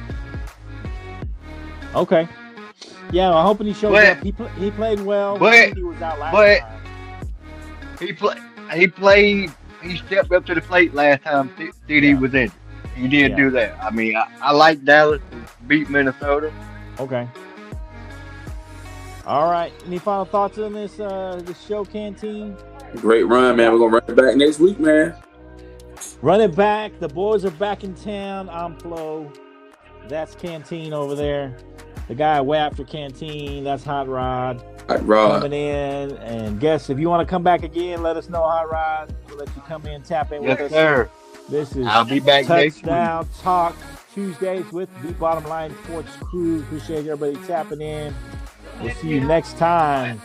Okay. Yeah, I'm hoping he shows up. He played well. But he was out last time. He played. He stepped up to the plate last time CD was in. He did do that. I mean, I like Dallas to beat Minnesota. Okay. All right. Any final thoughts on this show, Canteen? Great run, man. We're gonna run it back next week, man. Run it back. The boys are back in town. I'm Flo. That's Canteen over there. The guy way after Canteen, that's Hot Rod. Hot Rod. Coming in. And guess if you want to come back again, let us know, Hot Rod. We'll let you come in, tap in with us. Yes, sir. This is I'll be back next week. Touchdown Talk Tuesdays with the Bottom Line Sports Crew. Appreciate everybody tapping in. We'll see you next time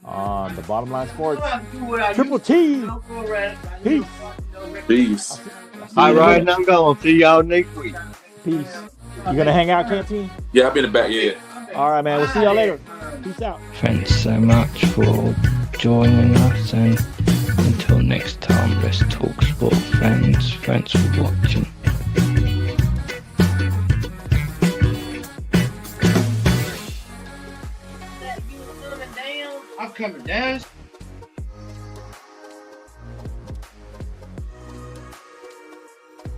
on the Bottom Line Sports. Triple T. Peace. Peace. All right, I'm going to see y'all next week. Peace. You gonna hang out, Canteen? Yeah, I'll be in the back. Yeah. All right, man. We'll see y'all later. Peace out. Thanks so much for joining us, and until next time, let's talk sport, friends. Thanks for watching. I'm coming down.